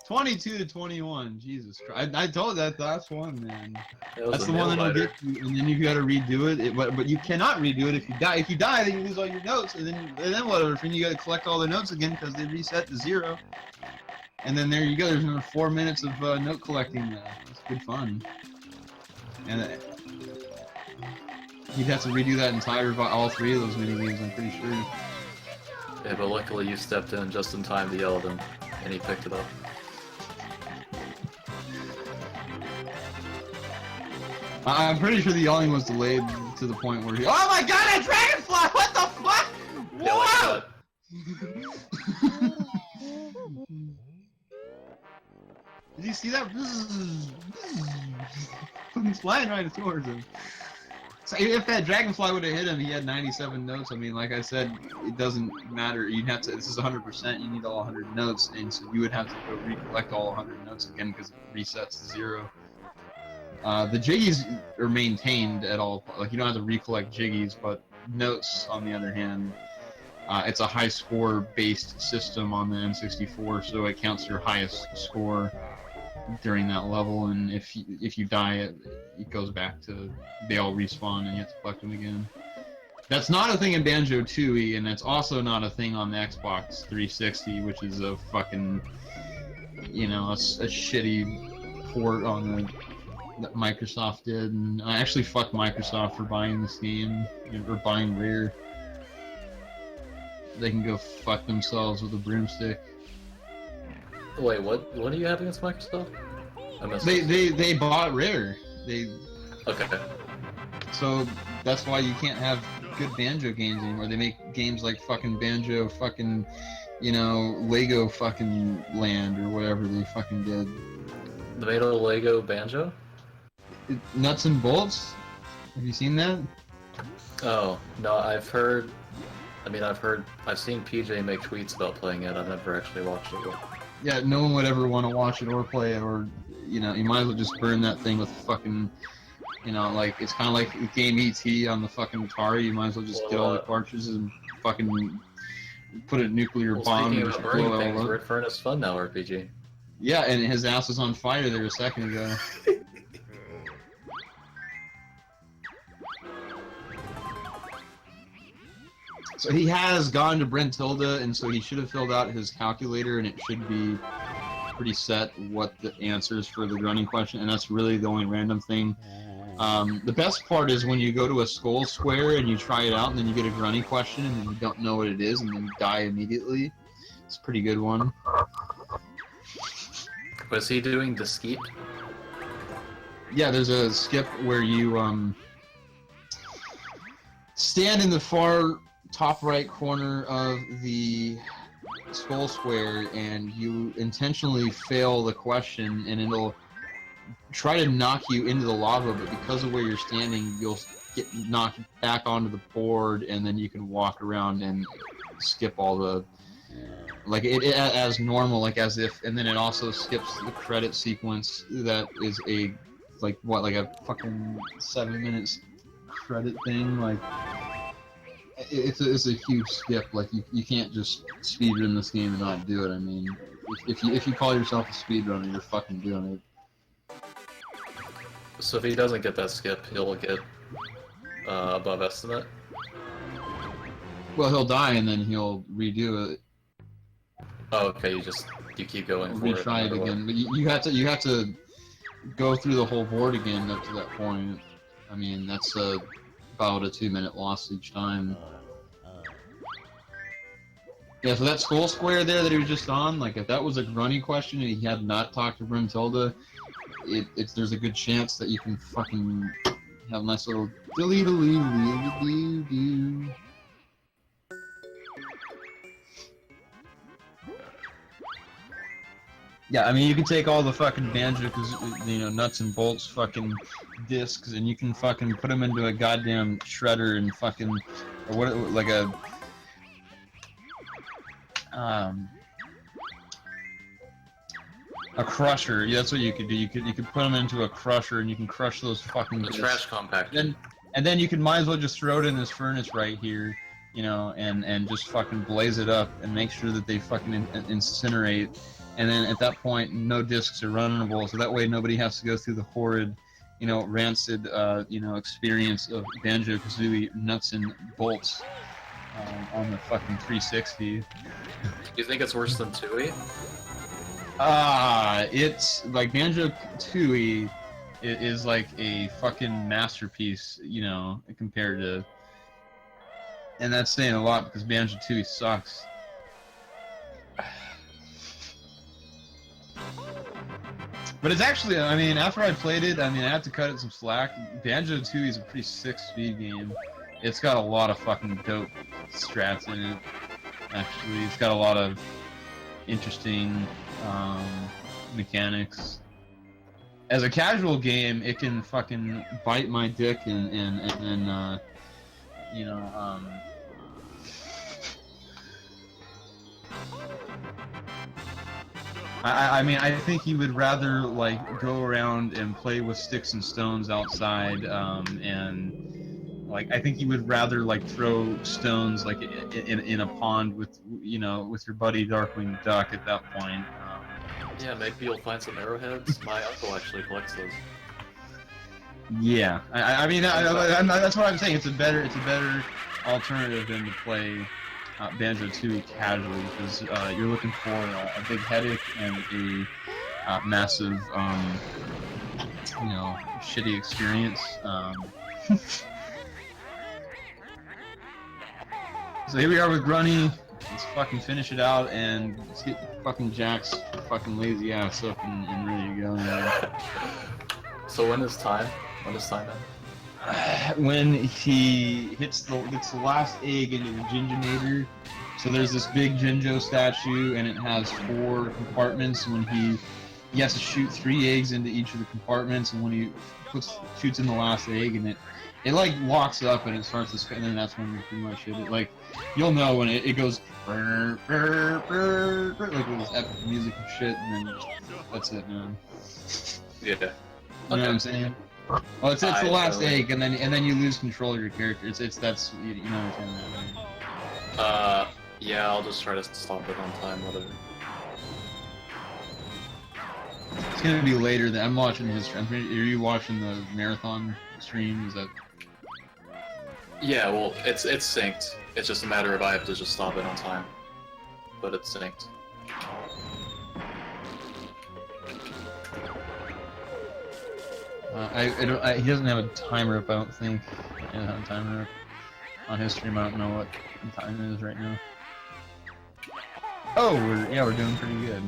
22 to 21. Jesus Christ! I told that last one, man. That's the one that'll get you, and then you gotta redo it. But you cannot redo it if you die. If you die, then you lose all your notes, and then whatever. Then you gotta collect all the notes again because they reset to 0. And then there you go. There's another 4 minutes of note collecting. It's good fun. And you'd have to redo that entire all 3 of those mini games. I'm pretty sure. Yeah, but luckily you stepped in just in time to yell at him, and he picked it up. I'm pretty sure the yelling was delayed to the point where he. Oh my god, a dragonfly! What the fuck? Yeah, like that. Did you see that? He's flying right towards him. So if that dragonfly would have hit him, he had 97 notes. I mean, like I said, it doesn't matter. You'd have to. This is 100%. You need all 100 notes, and so you would have to go recollect all 100 notes again because it resets to 0. The jiggies are maintained at all. Like you don't have to recollect jiggies, but notes, on the other hand, it's a high score based system on the N64, so it counts your highest score during that level, and if you die, it goes back to, they all respawn and you have to collect them again. That's not a thing in Banjo Kazooie, and that's also not a thing on the Xbox 360, which is a fucking, you know, a shitty port on the that Microsoft did, and I actually fucked Microsoft for buying this game, or buying Rare. They can go fuck themselves with a broomstick. Wait, what are you having against Microsoft? I missed They bought Rare. Okay. So that's why you can't have good Banjo games anymore. They make games like fucking Banjo fucking you know, Lego fucking land or whatever they fucking did. The made out of Lego Banjo? Nuts and bolts? Have you seen that? Oh, no, I've seen PJ make tweets about playing it. I've never actually watched it yet. Yeah, no one would ever want to watch it or play it, or, you know, you might as well just burn that thing with fucking, you know, like, it's kind of like the game E.T. on the fucking Atari. You might as well just get all the cartridges and fucking put a nuclear bomb speaking and of just burning blow it things, all we're up. at Furnace Fun now, RPG. Yeah, and his ass was on fire there a second ago. So he has gone to Brentilda, and so he should have filled out his calculator, and it should be pretty set what the answers for the running question, and that's really the only random thing. The best part is when you go to a skull square and you try it out, and then you get a grunny question, and then you don't know what it is, and then you die immediately. It's a pretty good one. Was he doing the skeet? Yeah, there's a skip where you stand in the far top right corner of the skull square, and you intentionally fail the question, and it'll try to knock you into the lava, but because of where you're standing, you'll get knocked back onto the board, and then you can walk around and skip all the, like, it as normal, like as if, and then it also skips the credit sequence that is a, like, what, like a fucking 7 minutes credit thing, like, it's a huge skip. Like, you can't just speedrun this game and not do it. I mean, if you call yourself a speedrunner, you're fucking doing it. So if he doesn't get that skip, he'll get above estimate? Well, he'll die and then he'll redo it. Oh, okay, you keep going for it. Retry it again. But you have to go through the whole board again up to that point. I mean, that's about a 2-minute loss each time. Yeah, so that skull square there that he was just on, like, if that was a grunny question and he had not talked to Brimtilda, there's a good chance that you can fucking have a nice little dilly-dilly-dilly-dilly-doo. Yeah, I mean, you can take all the fucking Banjo Kazooie, you know, nuts and bolts fucking discs, and you can fucking put them into a goddamn shredder and fucking, or what, like a crusher. Yeah, that's what you could do. You could put them into a crusher, and you can crush those fucking The discs. trash compactor. And then you can might as well just throw it in this furnace right here, you know, and just fucking blaze it up and make sure that they fucking incinerate. And then at that point, no discs are runnable, so that way nobody has to go through the horrid, you know, rancid, you know, experience of Banjo Kazooie nuts and bolts on the fucking 360. Do you think it's worse than Tui? It's like Banjo Kazooie is like a fucking masterpiece, you know, compared to, and that's saying a lot because Banjo Kazooie sucks. But it's actually, I mean, after I played it, I mean, I have to cut it some slack. Banjo Kazooie is a pretty sick speed game. It's got a lot of fucking dope strats in it, actually. It's got a lot of interesting mechanics. As a casual game, it can fucking bite my dick and you know, I mean, I think he would rather, like, go around and play with sticks and stones outside, and, like, I think he would rather, like, throw stones, like, in a pond with, you know, with your buddy Darkwing Duck at that point. Yeah, maybe you'll find some arrowheads. My uncle actually collects those. Yeah, I mean, that's what I'm saying. It's a better alternative than to play Banjo Kazooie casually, because you're looking for a big headache and a massive, you know, shitty experience. So here we are with Grunny. Let's fucking finish it out and let's get fucking Jack's fucking lazy ass up and ready to go. Man. So when is time? When is time end? When he gets the last egg into the Ginginator, So there's this big Jinjo statue, and it has 4 compartments. When he has to shoot 3 eggs into each of the compartments, and when he shoots in the last egg, and it like locks up and it starts to spin, and then that's when you pretty much hit it. Like, you'll know when it goes brr, brr, brr, brr, like with this epic music and shit, and then that's it, man. Yeah. You know what I'm saying? Well, it's the last egg, and then you lose control of your character. That's you know understand that, right? Yeah, I'll just try to stop it on time, whatever. It's gonna be later. That I'm watching his stream. Are you watching the marathon stream? Is that? Yeah, well, it's synced. It's just a matter of I have to just stop it on time. But it's synced. He doesn't have a timer up, I don't think. He doesn't have a timer up on his stream. I don't know what time it is right now. Oh, we're doing pretty good.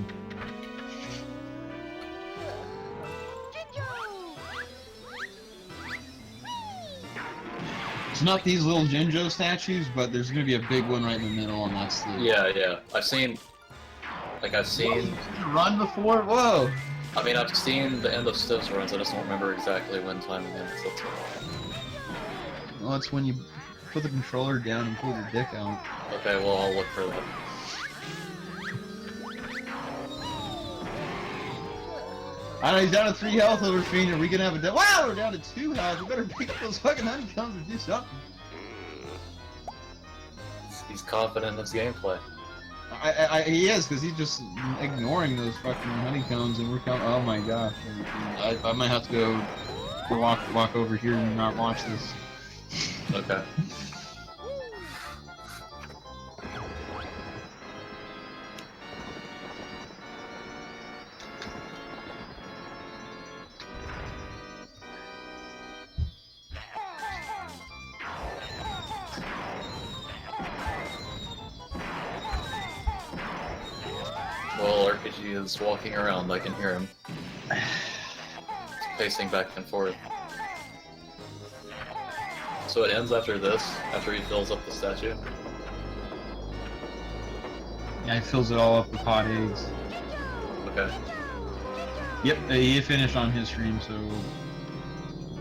It's not these little Jinjo statues, but there's gonna be a big one right in the middle, and that's the... Yeah. I've seen... Run before? Whoa! I mean, I've seen the end of Stiff's runs, I just don't remember exactly when timing ends. That's all. Well, it's when you put the controller down and pull your dick out. Okay, well, I'll look for that. I know he's down to 3 health over Fiend. Are we gonna have a wow? We're down to 2 health. We better pick up those fucking honeycombs and do something. He's confident in his gameplay. He is, because he's just ignoring those fucking honeycombs, and we're coming. Oh my gosh! I might have to go walk over here and not watch this. Okay. Well, RPG is walking around, I can hear him. He's pacing back and forth. So it ends after this, after he fills up the statue? Yeah, he fills it all up with hot eggs. Okay. Yep, he finished on his stream, so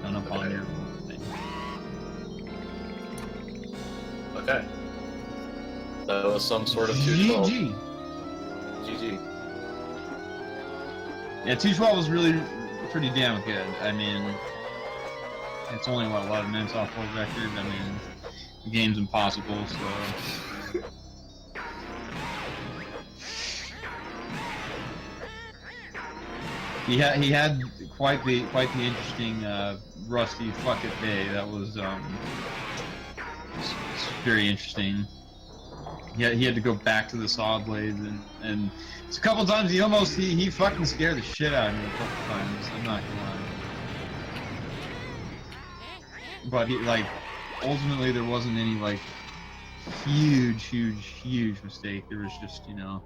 done up on your thing. Okay. That was some sort of 212. GG. GG. Yeah, 212 was really pretty damn good. I mean, it's only what 11 minutes off world record. I mean, the game's impossible, so. He had quite the interesting rusty fuck it day. That was very interesting. He had to go back to the saw blades, and it's a couple times he fucking scared the shit out of me a couple times. I'm not gonna lie. But he, like, ultimately there wasn't any like huge mistake. There was just, you know,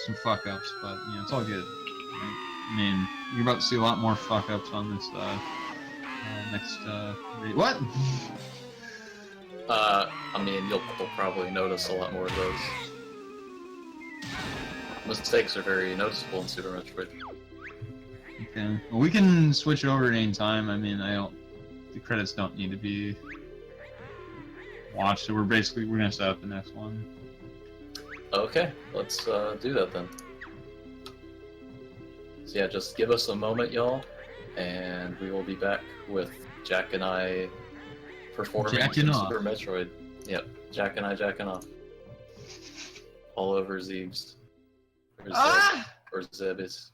some fuck ups, but you know, it's all good. I mean, you're about to see a lot more fuck ups on this next what? I mean, you'll probably notice a lot more of those. Mistakes are very noticeable in Super Metroid. Okay. Well, we can switch it over at any time. I mean, the credits don't need to be watched, so we're gonna set up the next one. Okay, let's do that then. So yeah, just give us a moment, y'all, and we will be back with Jack and I performing Super Metroid. Yep, Jack and I jacking off. All over Zeebs. Or Zebis.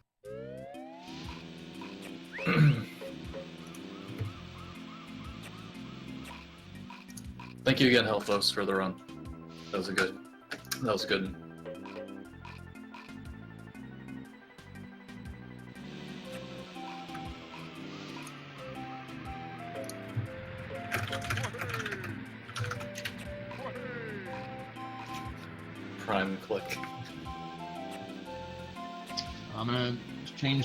Thank you again, Hellfoes, for the run. That was good. Prime click. I'm gonna change